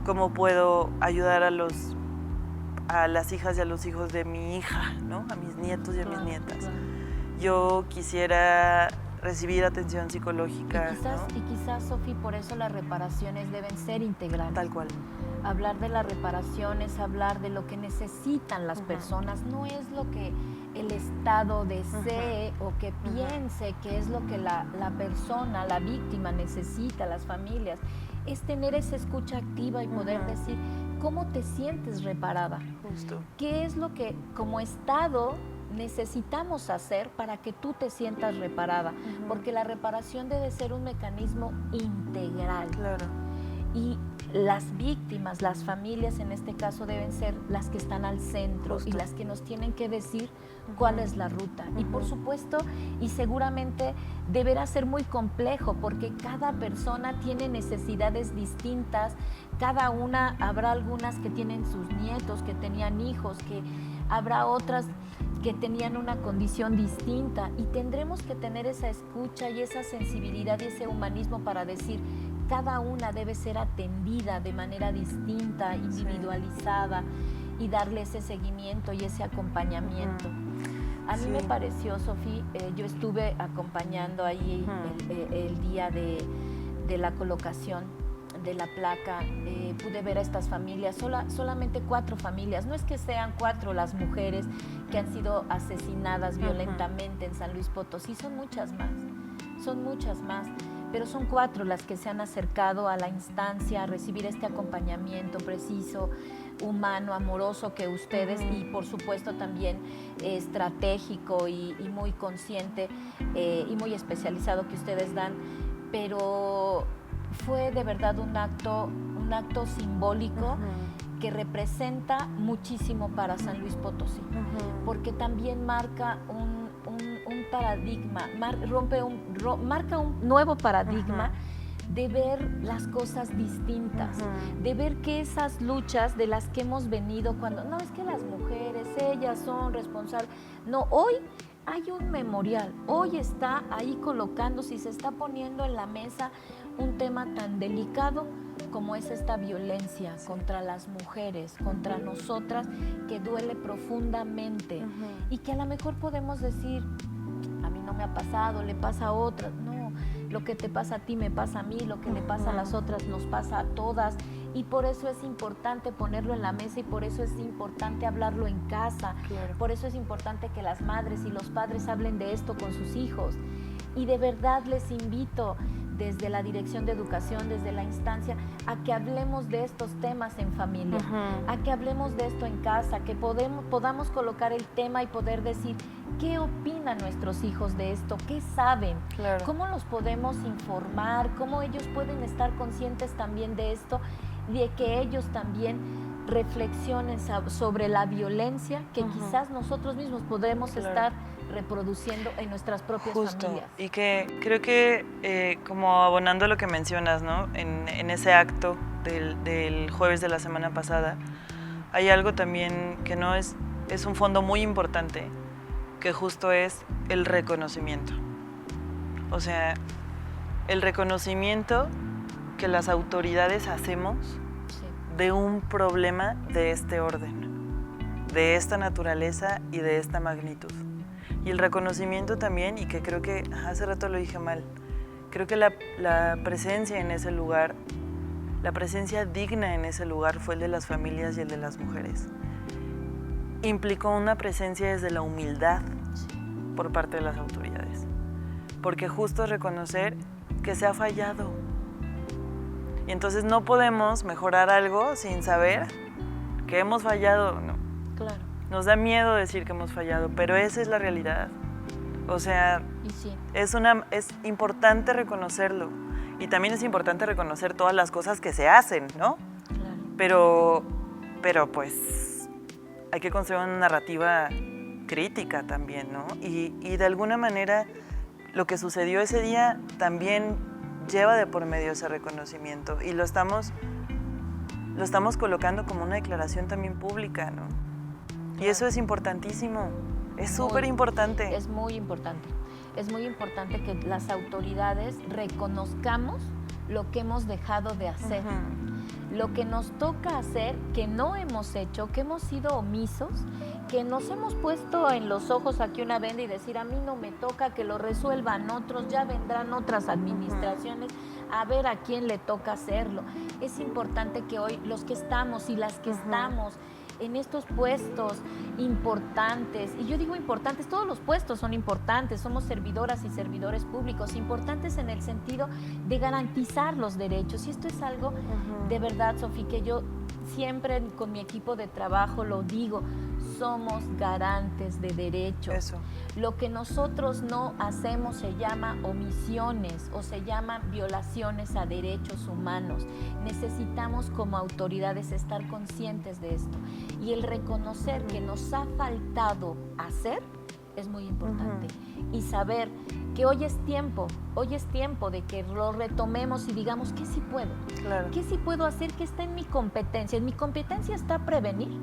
cómo puedo ayudar a las hijas y a los hijos de mi hija, ¿no? A mis nietos y a mis nietas. Claro. Yo quisiera recibir atención psicológica, Y quizás, Sofi, por eso las reparaciones deben ser integrales. tal cual. Hablar de las reparaciones, hablar de lo que necesitan las personas, no es lo que el Estado desee o que piense que es lo que la persona, la víctima necesita, las familias. Es tener esa escucha activa y poder decir, ¿cómo te sientes reparada? Justo. ¿Qué es lo que como Estado necesitamos hacer para que tú te sientas reparada? Porque la reparación debe ser un mecanismo integral. Claro. Y las víctimas, las familias en este caso deben ser las que están al centro y las que nos tienen que decir cuál es la ruta. Y por supuesto, y seguramente deberá ser muy complejo porque cada persona tiene necesidades distintas, cada una, habrá algunas que tienen sus nietos, que tenían hijos, que habrá otras que tenían una condición distinta y tendremos que tener esa escucha y esa sensibilidad y ese humanismo para decir cada una debe ser atendida de manera distinta, individualizada y darle ese seguimiento y ese acompañamiento. A mí me pareció, Sofi, yo estuve acompañando ahí el día de la colocación de la placa, pude ver a estas familias, solamente 4 familias, no es que sean 4 las mujeres que han sido asesinadas violentamente en San Luis Potosí, son muchas más, pero son 4 las que se han acercado a la instancia a recibir este acompañamiento preciso, humano, amoroso que ustedes y por supuesto también estratégico y muy consciente y muy especializado que ustedes dan, pero fue de verdad un acto simbólico que representa muchísimo para San Luis Potosí, porque también marca un paradigma, marca un nuevo paradigma de ver las cosas distintas, de ver que esas luchas de las que hemos venido cuando, no es que las mujeres, ellas son responsables, no, hoy hay un memorial, hoy está ahí colocándose y se está poniendo en la mesa un tema tan delicado como es esta violencia contra las mujeres, contra nosotras, que duele profundamente y que a lo mejor podemos decir, a mí no me ha pasado, le pasa a otras, no, lo que te pasa a ti me pasa a mí, lo que le pasa a las otras nos pasa a todas y por eso es importante ponerlo en la mesa y por eso es importante hablarlo en casa, por eso es importante que las madres y los padres hablen de esto con sus hijos y de verdad les invito desde la Dirección de Educación, desde la instancia, a que hablemos de estos temas en familia, a que hablemos de esto en casa, que podamos colocar el tema y poder decir qué opinan nuestros hijos de esto, qué saben, cómo los podemos informar, cómo ellos pueden estar conscientes también de esto, de que ellos también reflexionen sobre la violencia que quizás nosotros mismos podremos estar reproduciendo en nuestras propias familias. Y que creo que como abonando lo que mencionas, ¿no? En ese acto del jueves de la semana pasada, hay algo también que no es un fondo muy importante, que justo es el reconocimiento. O sea, el reconocimiento que las autoridades hacemos de un problema de este orden, de esta naturaleza y de esta magnitud. Y el reconocimiento también, y que creo que hace rato lo dije mal, creo que la presencia en ese lugar, la presencia digna en ese lugar fue el de las familias y el de las mujeres. Implicó una presencia desde la humildad por parte de las autoridades, porque justo es reconocer que se ha fallado. Y entonces no podemos mejorar algo sin saber que hemos fallado, ¿no? Claro. Nos da miedo decir que hemos fallado, pero esa es la realidad. O sea, es importante reconocerlo. Y también es importante reconocer todas las cosas que se hacen, ¿no? Claro. Pero pues hay que construir una narrativa crítica también, ¿no? Y de alguna manera lo que sucedió ese día también lleva de por medio ese reconocimiento y lo estamos colocando como una declaración también pública, ¿no? Y eso es importantísimo, es súper importante. Es muy importante. Es muy importante que las autoridades reconozcamos lo que hemos dejado de hacer. lo que nos toca hacer, que no hemos hecho, que hemos sido omisos, que nos hemos puesto en los ojos aquí una venda y decir, a mí no me toca, que lo resuelvan otros, ya vendrán otras administraciones, a ver a quién le toca hacerlo. Es importante que hoy los que estamos y las que estamos en estos puestos importantes, y yo digo importantes, todos los puestos son importantes, somos servidoras y servidores públicos, importantes en el sentido de garantizar los derechos, y esto es algo de verdad, Sofía, que yo siempre con mi equipo de trabajo lo digo, somos garantes de derechos. Eso. Lo que nosotros no hacemos se llama omisiones o se llaman violaciones a derechos humanos. Necesitamos como autoridades estar conscientes de esto y el reconocer que nos ha faltado hacer es muy importante y saber que hoy es tiempo de que lo retomemos y digamos que sí puedo, Claro. que sí puedo hacer, que está en mi competencia. En mi competencia está prevenir.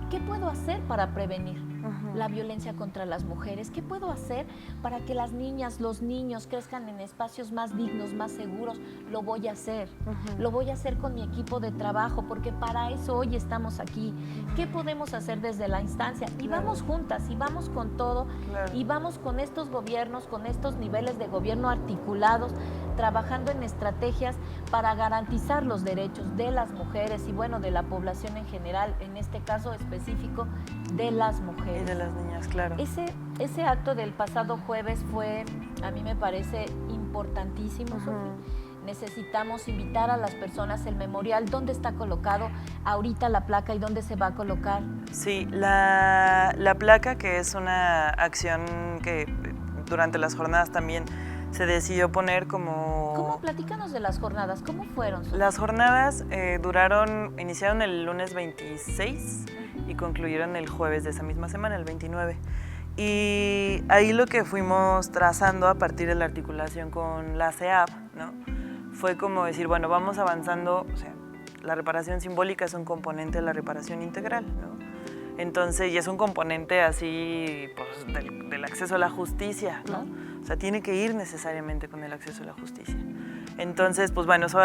¿Qué puedo hacer para prevenir la violencia contra las mujeres? ¿Qué puedo hacer para que las niñas, los niños crezcan en espacios más dignos, más seguros? Lo voy a hacer. Lo voy a hacer con mi equipo de trabajo, porque para eso hoy estamos aquí. ¿Qué podemos hacer desde la instancia? Y vamos juntas, y vamos con todo, y vamos con estos gobiernos, con estos niveles de gobierno articulados, trabajando en estrategias para garantizar los derechos de las mujeres y bueno, de la población en general, en este caso específico de las mujeres. Y de las niñas, claro. Ese acto del pasado jueves fue, a mí me parece importantísimo, Sofía. Necesitamos invitar a las personas el memorial. ¿Dónde está colocado ahorita la placa y dónde se va a colocar? Sí, la placa, que es una acción que durante las jornadas también se decidió poner como... ¿Cómo? Platícanos de las jornadas, ¿cómo fueron? Las jornadas iniciaron el lunes 26 y concluyeron el jueves de esa misma semana, el 29. Y ahí lo que fuimos trazando a partir de la articulación con la CEAP, ¿no? Fue como decir, bueno, vamos avanzando, o sea, la reparación simbólica es un componente de la reparación integral, ¿no? Entonces, y es un componente así, pues, del acceso a la justicia, ¿no? O sea, tiene que ir necesariamente con el acceso a la justicia. Entonces, pues bueno, eso nos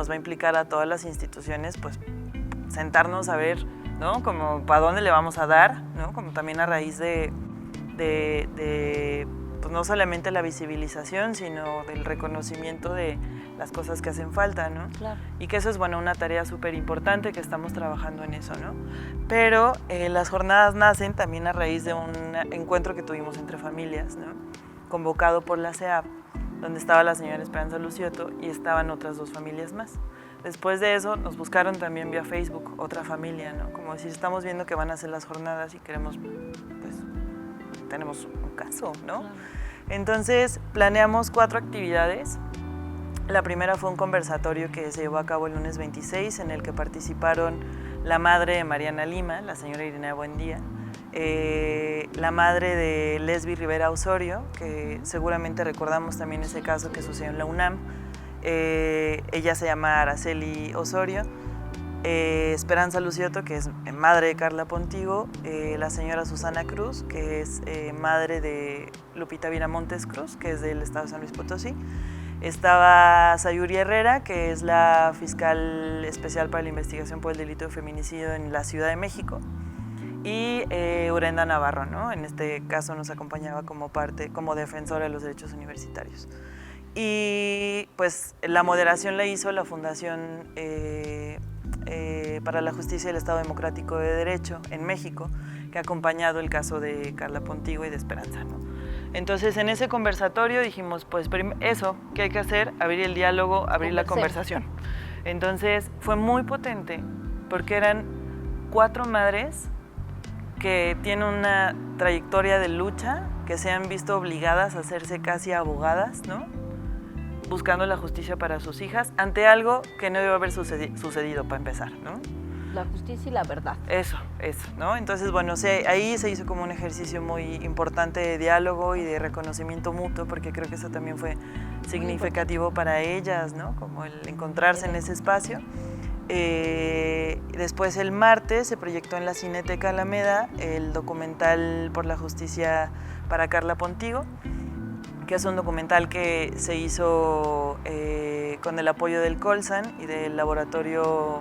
va a implicar a todas las instituciones, pues, sentarnos a ver, ¿no? Como para dónde le vamos a dar, ¿no? Como también a raíz de pues no solamente la visibilización, sino del reconocimiento de las cosas que hacen falta, ¿no? Claro. Y que eso es, bueno, una tarea súper importante, que estamos trabajando en eso, ¿no? Pero las jornadas nacen también a raíz de un encuentro que tuvimos entre familias, ¿no? Convocado por la CEAP, donde estaba la señora Esperanza Lucioto y estaban otras 2 familias más. Después de eso nos buscaron también vía Facebook otra familia, ¿no? Como decir, estamos viendo que van a hacer las jornadas y queremos, pues, tenemos un caso, ¿no? Claro. Entonces planeamos 4 actividades. La primera fue un conversatorio que se llevó a cabo el lunes 26, en el que participaron la madre de Mariana Lima, la señora Irina Buendía, la madre de Lesbi Rivera Osorio, que seguramente recordamos también ese caso que sucedió en la UNAM. Ella se llama Araceli Osorio, Esperanza Lucioto, que es madre de Carla Pontigo, la señora Susana Cruz, que es madre de Lupita Viramontes Cruz, que es del estado de San Luis Potosí. Estaba Sayuri Herrera, que es la fiscal especial para la investigación por el delito de feminicidio en la Ciudad de México, y Urenda Navarro, ¿no? En este caso nos acompañaba como defensora de los derechos universitarios. Y pues la moderación la hizo la Fundación para la Justicia y el Estado Democrático de Derecho en México, que ha acompañado el caso de Carla Pontigo y de Esperanza, ¿no? Entonces, en ese conversatorio dijimos, pues eso, ¿qué hay que hacer? Abrir el diálogo, abrir la conversación. Entonces, fue muy potente, porque eran 4 madres que tienen una trayectoria de lucha, que se han visto obligadas a hacerse casi abogadas, ¿no? Buscando la justicia para sus hijas, ante algo que no debe haber sucedido para empezar, ¿no? La justicia y la verdad. Eso, ¿no? Entonces, bueno, ahí se hizo como un ejercicio muy importante de diálogo y de reconocimiento mutuo, porque creo que eso también fue significativo para ellas, ¿no? Como el encontrarse en ese espacio. Después, el martes, se proyectó en la Cineteca Alameda el documental Por la Justicia para Carla Pontigo, que es un documental que se hizo con el apoyo del Colsan y del Laboratorio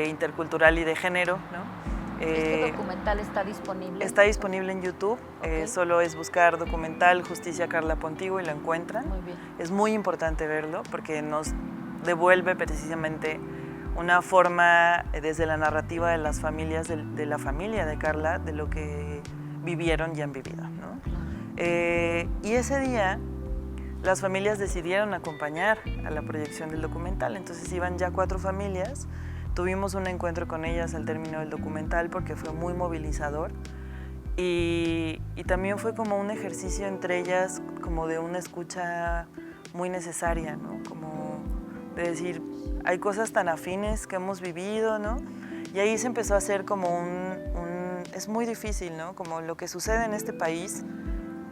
Intercultural y de Género, ¿no? ¿Este documental está disponible? Está disponible en YouTube, Ok. solo es buscar documental Justicia Carla Pontigo y lo encuentran. Muy bien. Es muy importante verlo porque nos devuelve precisamente una forma desde la narrativa de las familias, de la familia de Carla, de lo que vivieron y han vivido, ¿no? Y ese día las familias decidieron acompañar a la proyección del documental, entonces iban ya 4 familias. Tuvimos un encuentro con ellas al término del documental porque fue muy movilizador y también fue como un ejercicio entre ellas como de una escucha muy necesaria, ¿no? Como de decir, hay cosas tan afines que hemos vivido, ¿no? Y ahí se empezó a hacer como es muy difícil, ¿no? Como lo que sucede en este país,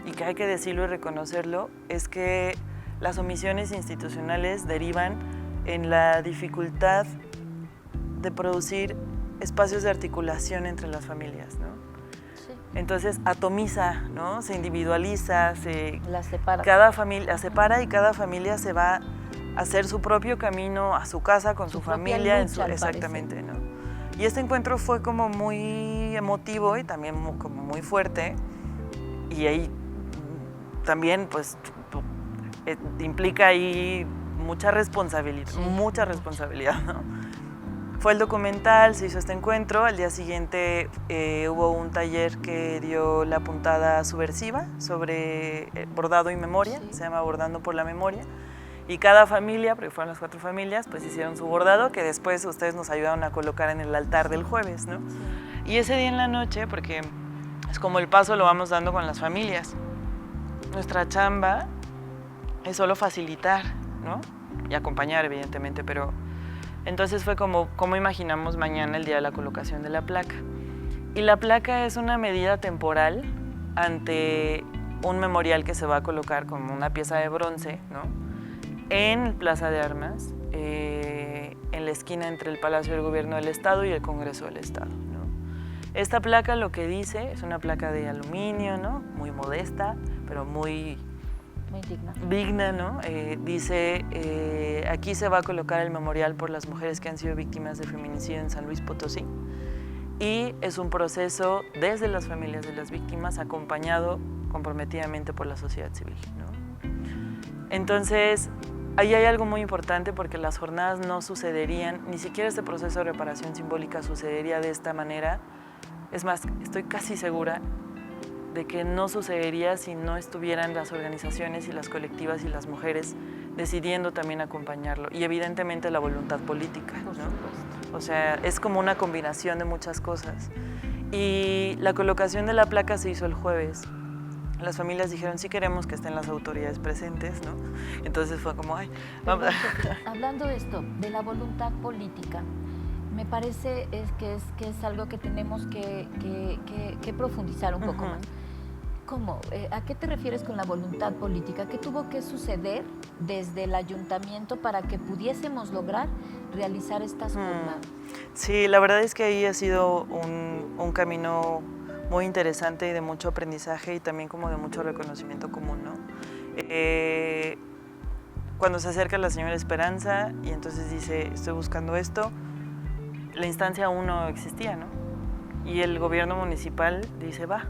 y que hay que decirlo y reconocerlo, es que las omisiones institucionales derivan en la dificultad de producir espacios de articulación entre las familias, ¿no? Sí. Entonces atomiza, ¿no? Se individualiza, La separa. cada familia separa y cada familia se va a hacer su propio camino a su casa con su propia familia, lucha, al exactamente, ¿no? Y este encuentro fue como muy emotivo y también como muy fuerte, y ahí también pues implica ahí mucha responsabilidad, Sí, ¿no? Fue el documental, se hizo este encuentro, al día siguiente hubo un taller que dio la puntada subversiva sobre bordado y memoria, Sí. se llama Bordando por la Memoria, y cada familia, porque fueron las 4 familias, pues hicieron su bordado, que después ustedes nos ayudaron a colocar en el altar del jueves, ¿no? Sí. Y ese día en la noche, porque es como el paso lo vamos dando con las familias, nuestra chamba es solo facilitar, ¿no? Y acompañar, evidentemente, pero entonces fue como imaginamos mañana el día de la colocación de la placa. Y la placa es una medida temporal ante un memorial que se va a colocar como una pieza de bronce, ¿no? En Plaza de Armas, en la esquina entre el Palacio del Gobierno del Estado y el Congreso del Estado, ¿no? Esta placa lo que dice es una placa de aluminio, ¿no? Muy modesta, pero muy digna. digna, ¿no? Dice, aquí se va a colocar el memorial por las mujeres que han sido víctimas de feminicidio en San Luis Potosí, y es un proceso desde las familias de las víctimas acompañado comprometidamente por la sociedad civil, ¿no? Entonces, ahí hay algo muy importante porque las jornadas no sucederían, ni siquiera este proceso de reparación simbólica sucedería de esta manera. Es más, estoy casi segura de que no sucedería si no estuvieran las organizaciones y las colectivas y las mujeres decidiendo también acompañarlo, y evidentemente la voluntad política, Por ¿no? supuesto. O sea, es como una combinación de muchas cosas. Y la colocación de la placa se hizo el jueves. Las familias dijeron, sí queremos que estén las autoridades presentes, ¿no? Entonces fue como, ay, vamos. Hablando de esto, de la voluntad política, me parece que es algo que tenemos que profundizar un poco Ujú. más. ¿Cómo? ¿A qué te refieres con la voluntad política? ¿Qué tuvo que suceder desde el ayuntamiento para que pudiésemos lograr realizar estas jornadas? Sí, la verdad es que ahí ha sido un camino muy interesante y de mucho aprendizaje y también como de mucho reconocimiento común, ¿no? Cuando se acerca la señora Esperanza y entonces dice, estoy buscando esto, la instancia aún no existía, ¿no? Y el gobierno municipal dice, va,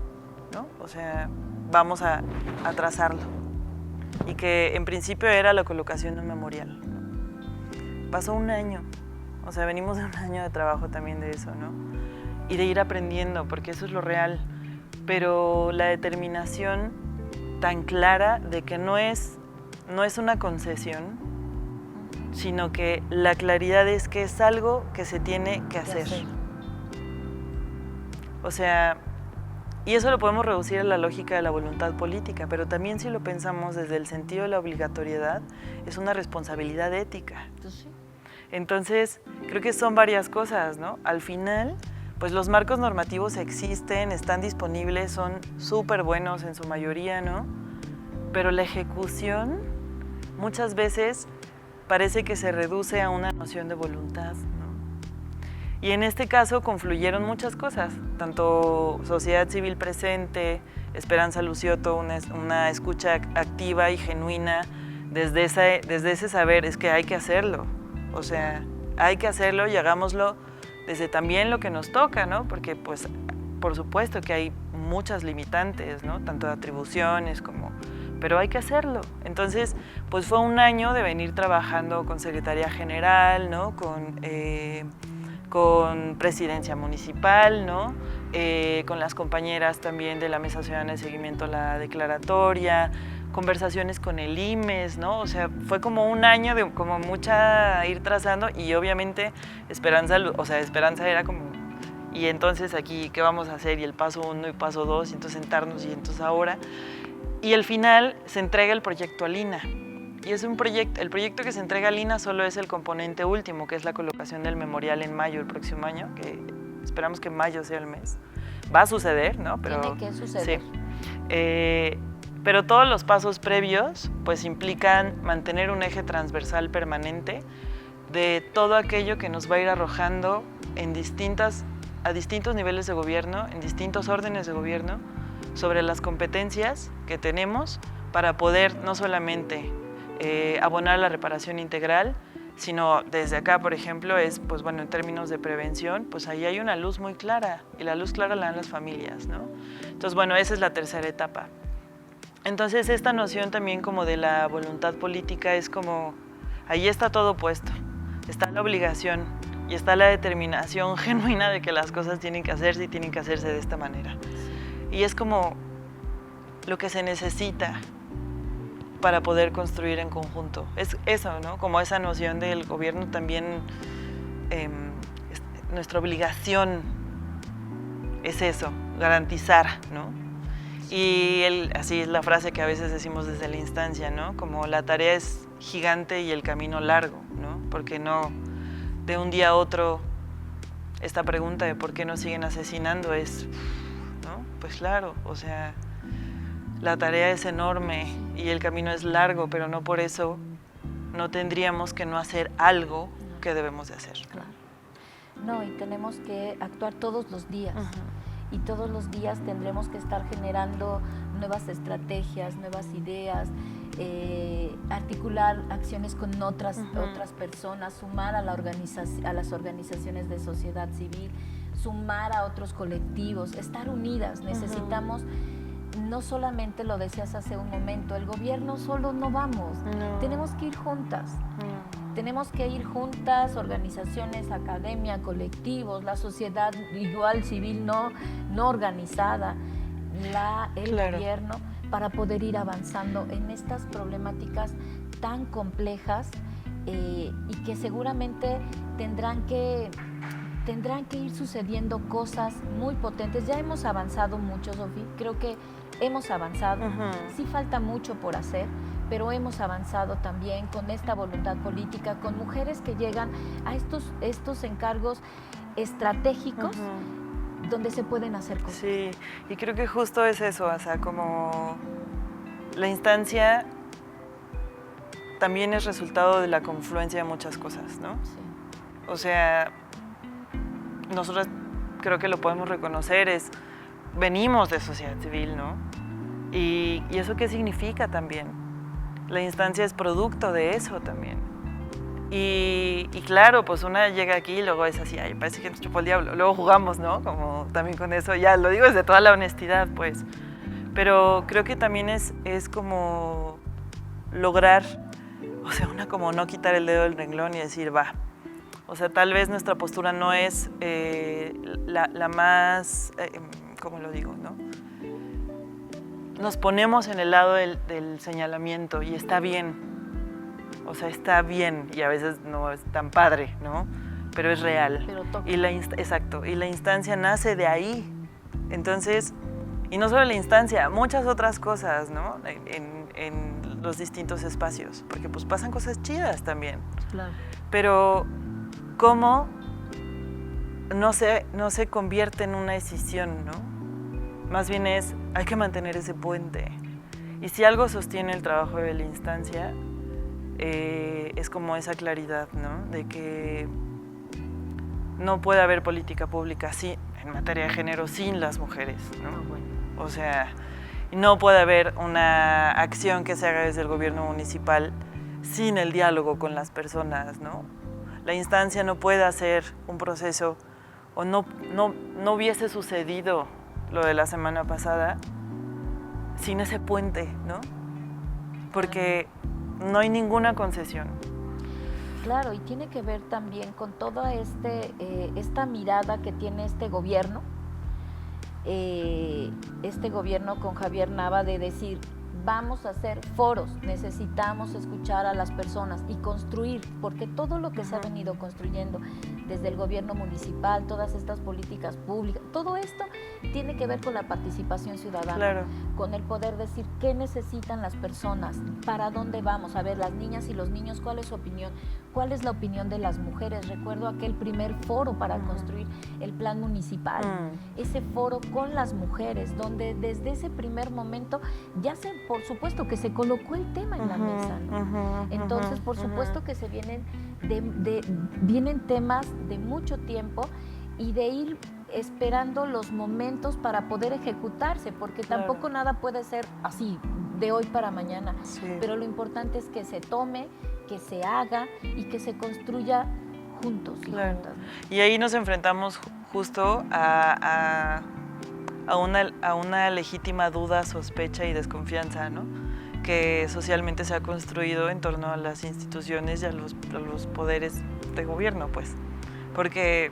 ¿no? O sea, vamos a trazarlo. Y que en principio era la colocación de un memorial, ¿no? Pasó un año, o sea, venimos de un año de trabajo también de eso, ¿no? Y de ir aprendiendo, porque eso es lo real. Pero la determinación tan clara de que no es una concesión, sino que la claridad es que es algo que se tiene que hacer. O sea, y eso lo podemos reducir a la lógica de la voluntad política, pero también si lo pensamos desde el sentido de la obligatoriedad, es una responsabilidad ética. Entonces, creo que son varias cosas, ¿no? Al final, pues los marcos normativos existen, están disponibles, son súper buenos en su mayoría, ¿no? Pero la ejecución muchas veces parece que se reduce a una noción de voluntad, ¿no? Y en este caso confluyeron muchas cosas, tanto sociedad civil presente, Esperanza Lucioto, una escucha activa y genuina desde ese saber es que hay que hacerlo, o sea, hay que hacerlo y hagámoslo desde también lo que nos toca, ¿no? Porque pues por supuesto que hay muchas limitantes, ¿no? Tanto de atribuciones como... pero hay que hacerlo. Entonces, pues fue un año de venir trabajando con Secretaría General, ¿no? Con Presidencia Municipal, ¿no? Con las compañeras también de la Mesa Ciudadana de Seguimiento a la Declaratoria, conversaciones con el IMES, ¿no? O sea, fue como un año de como mucha ir trazando y obviamente esperanza era como, y entonces aquí, ¿qué vamos a hacer? Y el paso 1 y paso 2, y entonces sentarnos y entonces ahora. Y al final se entrega el proyecto a Lina. Y es un proyecto, el proyecto que se entrega a Lina solo es el componente último, que es la colocación del memorial en mayo, el próximo año, que esperamos que mayo sea el mes. Va a suceder, ¿no? Pero, tiene que suceder. Sí. Pero todos los pasos previos pues implican mantener un eje transversal permanente de todo aquello que nos va a ir arrojando a distintos niveles de gobierno, en distintos órdenes de gobierno, sobre las competencias que tenemos para poder no solamente abonar la reparación integral, sino desde acá, por ejemplo, pues bueno, en términos de prevención, pues ahí hay una luz muy clara, y la luz clara la dan las familias, ¿no? Entonces, bueno, esa es la tercera etapa. Entonces, esta noción también como de la voluntad política es como, ahí está todo puesto, está la obligación y está la determinación genuina de que las cosas tienen que hacerse y tienen que hacerse de esta manera. Y es como lo que se necesita para poder construir en conjunto. Es eso, ¿no? Como esa noción del gobierno también, nuestra obligación es eso, garantizar, ¿no? Y así es la frase que a veces decimos desde la instancia, ¿no? Como la tarea es gigante y el camino largo, ¿no? Porque no, de un día a otro, esta pregunta de por qué nos siguen asesinando es, ¿no? Pues claro, o sea, la tarea es enorme y el camino es largo, pero no por eso no tendríamos que no hacer algo que debemos de hacer. Claro. No, y tenemos que actuar todos los días. Y todos los días tendremos que estar generando nuevas estrategias, nuevas ideas, articular acciones con otras personas, sumar a las organizaciones de sociedad civil, sumar a otros colectivos, estar unidas. Necesitamos, no solamente lo decías hace un momento, el gobierno solo no vamos, tenemos que ir juntas. Tenemos que ir juntas, organizaciones, academia, colectivos, la sociedad igual civil no organizada, el gobierno, para poder ir avanzando en estas problemáticas tan complejas y que seguramente tendrán que ir sucediendo cosas muy potentes. Ya hemos avanzado mucho, Sofía, creo que hemos avanzado, sí falta mucho por hacer, pero hemos avanzado también con esta voluntad política, con mujeres que llegan a estos encargos estratégicos donde se pueden hacer cosas. Sí, y creo que justo es eso, o sea, como la instancia también es resultado de la confluencia de muchas cosas, ¿no? Sí. O sea, nosotros creo que lo podemos reconocer, venimos de sociedad civil, ¿no? Y eso qué significa también. La instancia es producto de eso también. Y claro, pues una llega aquí y luego es así, ay, parece que nos chupó el diablo. Luego jugamos, ¿no? Como también con eso, ya lo digo desde toda la honestidad, pues. Pero creo que también es como lograr, o sea, como no quitar el dedo del renglón y decir, va. O sea, tal vez nuestra postura no es la más, ¿cómo lo digo, no? Nos ponemos en el lado del señalamiento y está bien, o sea, está bien y a veces no es tan padre, ¿no? Pero es real. Pero toca. Exacto, y la instancia nace de ahí. Entonces, y no solo la instancia, muchas otras cosas, ¿no? En los distintos espacios, porque pues pasan cosas chidas también. Claro. Pero, ¿cómo no se convierte en una decisión, ¿no? Más bien hay que mantener ese puente. Y si algo sostiene el trabajo de la instancia, es como esa claridad, ¿no? De que no puede haber política pública en materia de género sin las mujeres, ¿no? Bueno. O sea, Y no puede haber una acción que se haga desde el gobierno municipal sin el diálogo con las personas, ¿no? La instancia no puede hacer un proceso, o no hubiese sucedido lo de la semana pasada sin ese puente, ¿no? Porque no hay ninguna concesión. Claro, y tiene que ver también con toda esta mirada que tiene este gobierno con Javier Nava, de decir, vamos a hacer foros, necesitamos escuchar a las personas y construir, porque todo lo que se ha venido construyendo desde el gobierno municipal, todas estas políticas públicas, todo esto tiene que ver con la participación ciudadana, Claro. con el poder decir qué necesitan las personas, para dónde vamos, a ver, las niñas y los niños, cuál es su opinión, cuál es la opinión de las mujeres. Recuerdo aquel primer foro para construir el plan municipal, ese foro con las mujeres, donde desde ese primer momento ya por supuesto que se colocó el tema en la mesa, ¿no? Entonces, por supuesto que se vienen temas de mucho tiempo y de ir esperando los momentos para poder ejecutarse, porque tampoco nada puede ser así de hoy para mañana, pero lo importante es que se tome, que se haga y que se construya juntos y juntas, ¿no? Y ahí nos enfrentamos justo a una legítima duda, sospecha y desconfianza, ¿no? Que socialmente se ha construido en torno a las instituciones y a los poderes de gobierno, pues. Porque,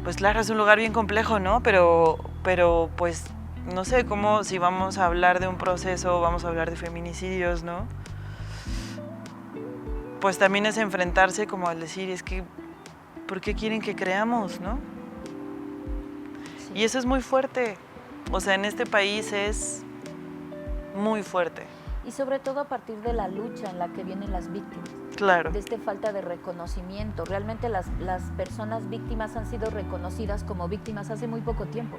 pues claro, es un lugar bien complejo, ¿no? Pero pues, no sé cómo, si vamos a hablar de un proceso, vamos a hablar de feminicidios, ¿no? Pues también es enfrentarse como al decir, es que, ¿por qué quieren que creamos, no? Sí. Y eso es muy fuerte. O sea, en este país es muy fuerte. Y sobre todo a partir de la lucha en la que vienen las víctimas. Claro. De esta falta de reconocimiento. Realmente las personas víctimas han sido reconocidas como víctimas hace muy poco tiempo.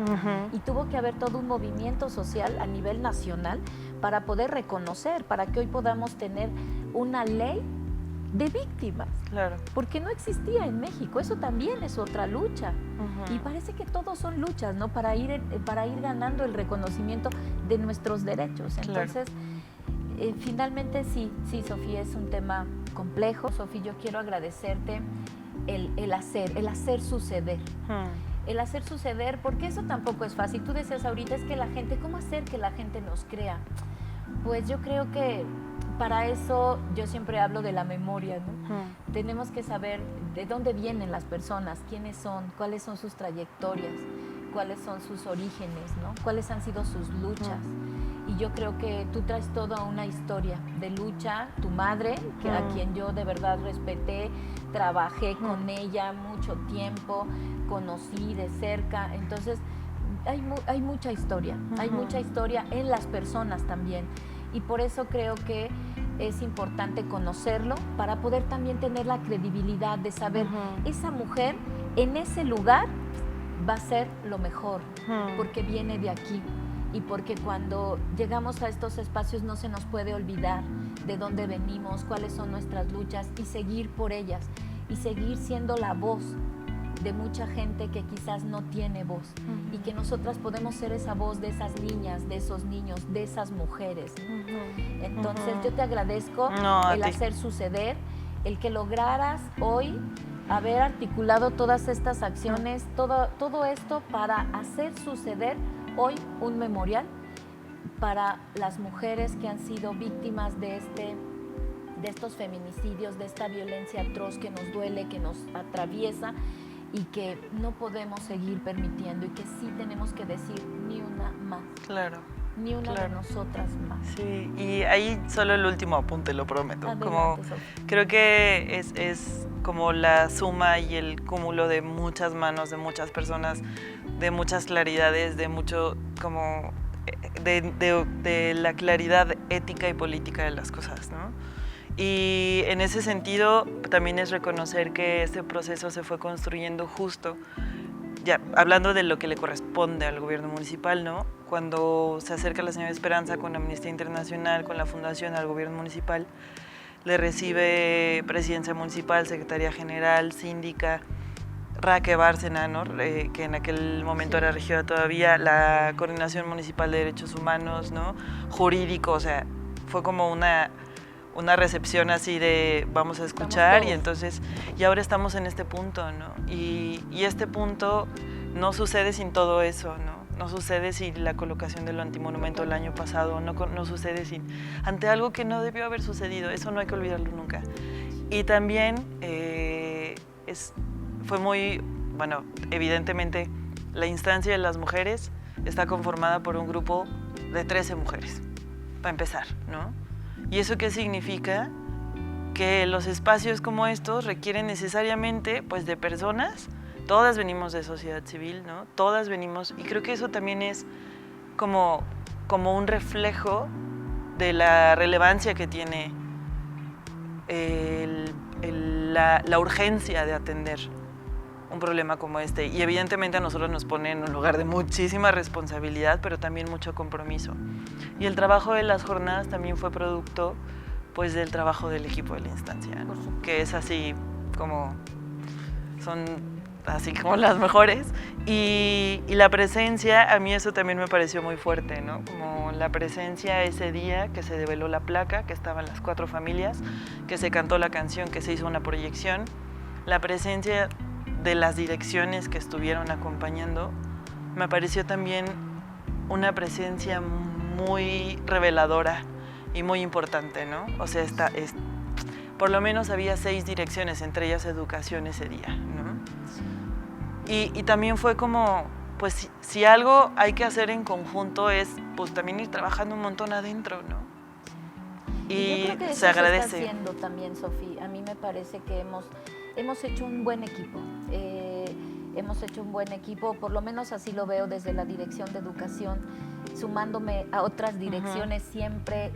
Y tuvo que haber todo un movimiento social a nivel nacional para poder reconocer, para que hoy podamos tener una ley de víctimas, claro, porque no existía en México. Eso también es otra lucha. Y parece que todos son luchas, ¿no? Para ir ganando el reconocimiento de nuestros derechos. Entonces, finalmente sí, Sofía, es un tema complejo. Sofía, yo quiero agradecerte el hacer suceder. El hacer suceder, porque eso tampoco es fácil. Tú decías ahorita, es que la gente, ¿cómo hacer que la gente nos crea? Pues yo creo que para eso yo siempre hablo de la memoria, ¿no? Tenemos que saber de dónde vienen las personas, quiénes son, cuáles son sus trayectorias, cuáles son sus orígenes, ¿no? Cuáles han sido sus luchas. Y yo creo que tú traes toda una historia de lucha, tu madre, a quien yo de verdad respeté, trabajé con ella mucho tiempo, conocí de cerca. Entonces, hay mucha historia, hay mucha historia en las personas también. Y por eso creo que es importante conocerlo para poder también tener la credibilidad de saber, esa mujer en ese lugar va a ser lo mejor, porque viene de aquí. Y porque cuando llegamos a estos espacios no se nos puede olvidar de dónde venimos, cuáles son nuestras luchas, y seguir por ellas, y seguir siendo la voz de mucha gente que quizás no tiene voz, y que nosotras podemos ser esa voz de esas niñas, de esos niños, de esas mujeres. Entonces yo te agradezco el hacer suceder, el que lograras hoy haber articulado todas estas acciones, todo esto para hacer suceder hoy un memorial para las mujeres que han sido víctimas de estos feminicidios, de esta violencia atroz que nos duele, que nos atraviesa, y que no podemos seguir permitiendo, y que sí tenemos que decir ni una más. Claro. Ni una de nosotras más. Sí, y ahí solo el último apunte, lo prometo. Adelante, creo que es como la suma y el cúmulo de muchas manos, de muchas personas, de muchas claridades, de mucho como de la claridad ética y política de las cosas, ¿no? Y en ese sentido también es reconocer que este proceso se fue construyendo justo, ya hablando de lo que le corresponde al gobierno municipal, ¿no? Cuando se acerca la señora Esperanza con Amnistía Internacional, con la fundación al gobierno municipal, le recibe presidencia municipal, secretaría general, síndica, Raque Bárcena, ¿no? Que en aquel momento era regidora todavía, la Coordinación Municipal de Derechos Humanos, ¿no? Jurídico, o sea, fue como una recepción así de vamos a escuchar, y entonces, y ahora estamos en este punto, ¿no? Y este punto no sucede sin todo eso, ¿no? No sucede sin la colocación del antimonumento el año pasado, no sucede ante algo que no debió haber sucedido, eso no hay que olvidarlo nunca. Y también fue muy, bueno, evidentemente la instancia de las mujeres está conformada por un grupo de 13 mujeres, para empezar, ¿no? ¿Y eso qué significa? Que los espacios como estos requieren necesariamente, pues, de personas. Todas venimos de sociedad civil, ¿no? Todas venimos, y creo que eso también es como un reflejo de la relevancia que tiene la urgencia de atender un problema como este. Y evidentemente a nosotros nos pone en un lugar de muchísima responsabilidad, pero también mucho compromiso. Y el trabajo de las jornadas también fue producto, pues, del trabajo del equipo de la instancia, ¿no? Que es así como, son así como las mejores, y la presencia, a mí eso también me pareció muy fuerte, ¿no? Como la presencia ese día que se develó la placa, que estaban las 4 familias, que se cantó la canción, que se hizo una proyección, la presencia de las direcciones que estuvieron acompañando, me pareció también una presencia muy reveladora y muy importante, ¿no? O sea, por lo menos había 6 direcciones, entre ellas educación ese día, ¿no? Y también fue como, pues, si algo hay que hacer en conjunto es, pues, también ir trabajando un montón adentro, ¿no? Y yo creo que eso se agradece. Se está haciendo también, Sofía. A mí me parece que hemos hecho un buen equipo. Hemos hecho un buen equipo, por lo menos así lo veo desde la Dirección de Educación, sumándome a otras direcciones siempre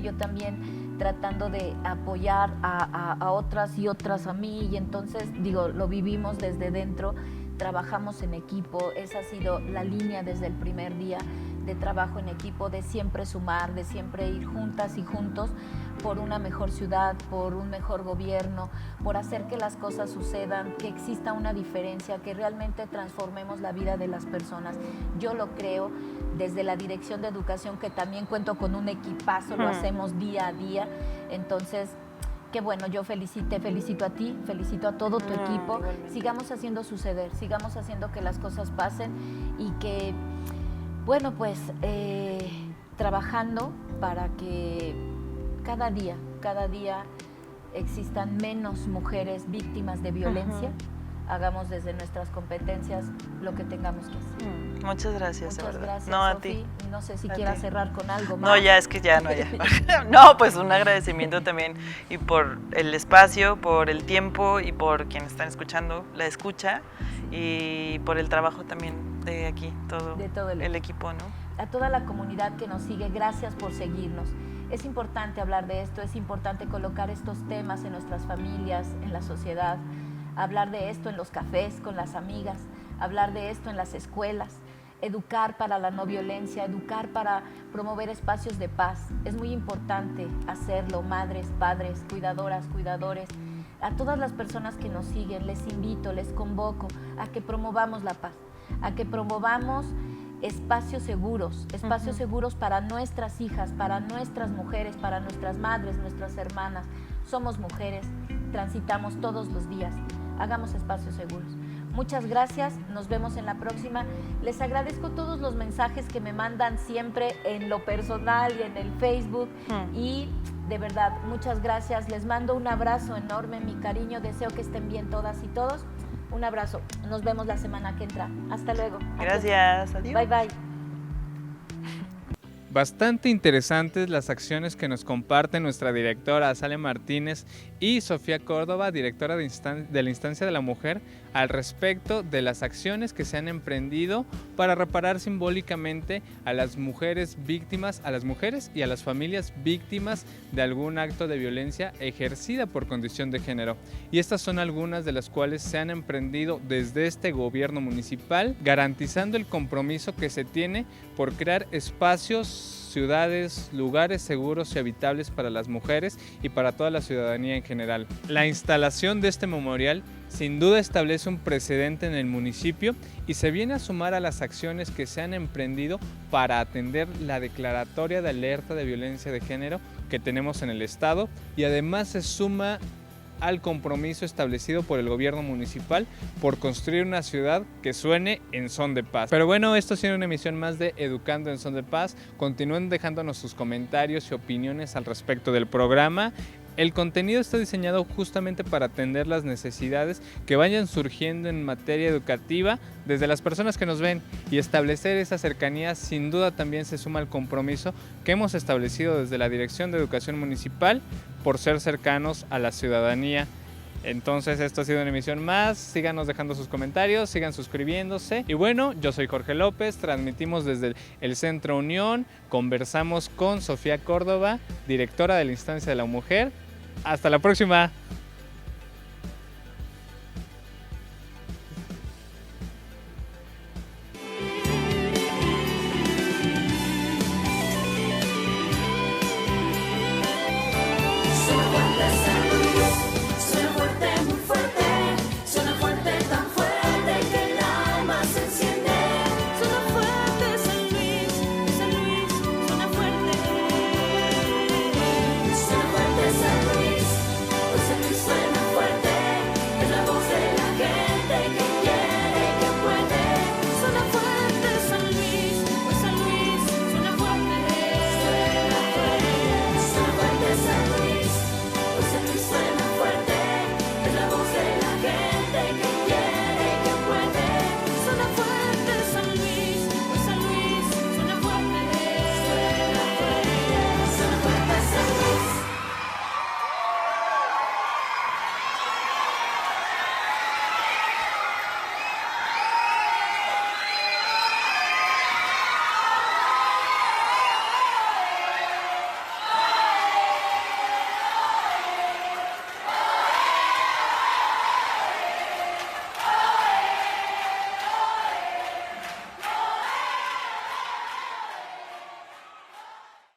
yo también tratando de apoyar a otras y otras a mí, y entonces, digo, lo vivimos desde dentro, trabajamos en equipo, esa ha sido la línea desde el primer día de trabajo en equipo, de siempre sumar, de siempre ir juntas y juntos por una mejor ciudad, por un mejor gobierno, por hacer que las cosas sucedan, que exista una diferencia, que realmente transformemos la vida de las personas. Yo lo creo desde la Dirección de Educación, que también cuento con un equipazo, lo hacemos día a día, entonces qué bueno, yo te felicito a ti, felicito a todo tu equipo, igualmente. Sigamos haciendo suceder, sigamos haciendo que las cosas pasen y que, bueno, pues trabajando para que cada día existan menos mujeres víctimas de violencia, hagamos desde nuestras competencias lo que tengamos que hacer. Muchas gracias, Muchas de verdad. gracias, No, a Sofía. ti. No sé si A quieras ti. cerrar con algo más. No, ya, es que ya, no, ya. No, pues un agradecimiento también, y por el espacio, por el tiempo, y por quienes están escuchando, la escucha, y por el trabajo también de aquí, De todo el equipo, ¿no? A toda la comunidad que nos sigue, gracias por seguirnos. Es importante hablar de esto, es importante colocar estos temas en nuestras familias, en la sociedad, hablar de esto en los cafés con las amigas, hablar de esto en las escuelas, educar para la no violencia, educar para promover espacios de paz. Es muy importante hacerlo, madres, padres, cuidadoras, cuidadores. A todas las personas que nos siguen, les invito, les convoco a que promovamos la paz, a que promovamos espacios seguros para nuestras hijas, para nuestras mujeres, para nuestras madres, nuestras hermanas. Somos mujeres, transitamos todos los días. Hagamos espacios seguros. Muchas gracias, nos vemos en la próxima. Les agradezco todos los mensajes que me mandan siempre en lo personal y en el Facebook. Y de verdad, muchas gracias. Les mando un abrazo enorme, mi cariño. Deseo que estén bien todas y todos. Un abrazo. Nos vemos la semana que entra. Hasta luego. Gracias. Adiós. Bye, bye. Bastante interesantes las acciones que nos comparten nuestra directora Sale Martínez y Sofía Córdoba, directora de la Instancia de la Mujer, al respecto de las acciones que se han emprendido para reparar simbólicamente a las mujeres víctimas, a las mujeres y a las familias víctimas de algún acto de violencia ejercida por condición de género. Y estas son algunas de las cuales se han emprendido desde este gobierno municipal, garantizando el compromiso que se tiene por crear espacios, ciudades, lugares seguros y habitables para las mujeres y para toda la ciudadanía en general. La instalación de este memorial sin duda establece un precedente en el municipio y se viene a sumar a las acciones que se han emprendido para atender la declaratoria de alerta de violencia de género que tenemos en el estado, y además se suma al compromiso establecido por el gobierno municipal por construir una ciudad que suene en son de paz. Pero bueno, esto ha sido una emisión más de Educando en Son de Paz. Continúen dejándonos sus comentarios y opiniones al respecto del programa. El contenido está diseñado justamente para atender las necesidades que vayan surgiendo en materia educativa desde las personas que nos ven, y establecer esa cercanía sin duda también se suma al compromiso que hemos establecido desde la Dirección de Educación Municipal por ser cercanos a la ciudadanía. Entonces esto ha sido una emisión más, síganos dejando sus comentarios, sigan suscribiéndose. Y bueno, yo soy Jorge López, transmitimos desde el Centro Unión, conversamos con Sofía Córdoba, directora de la Instancia de la Mujer. Hasta la próxima.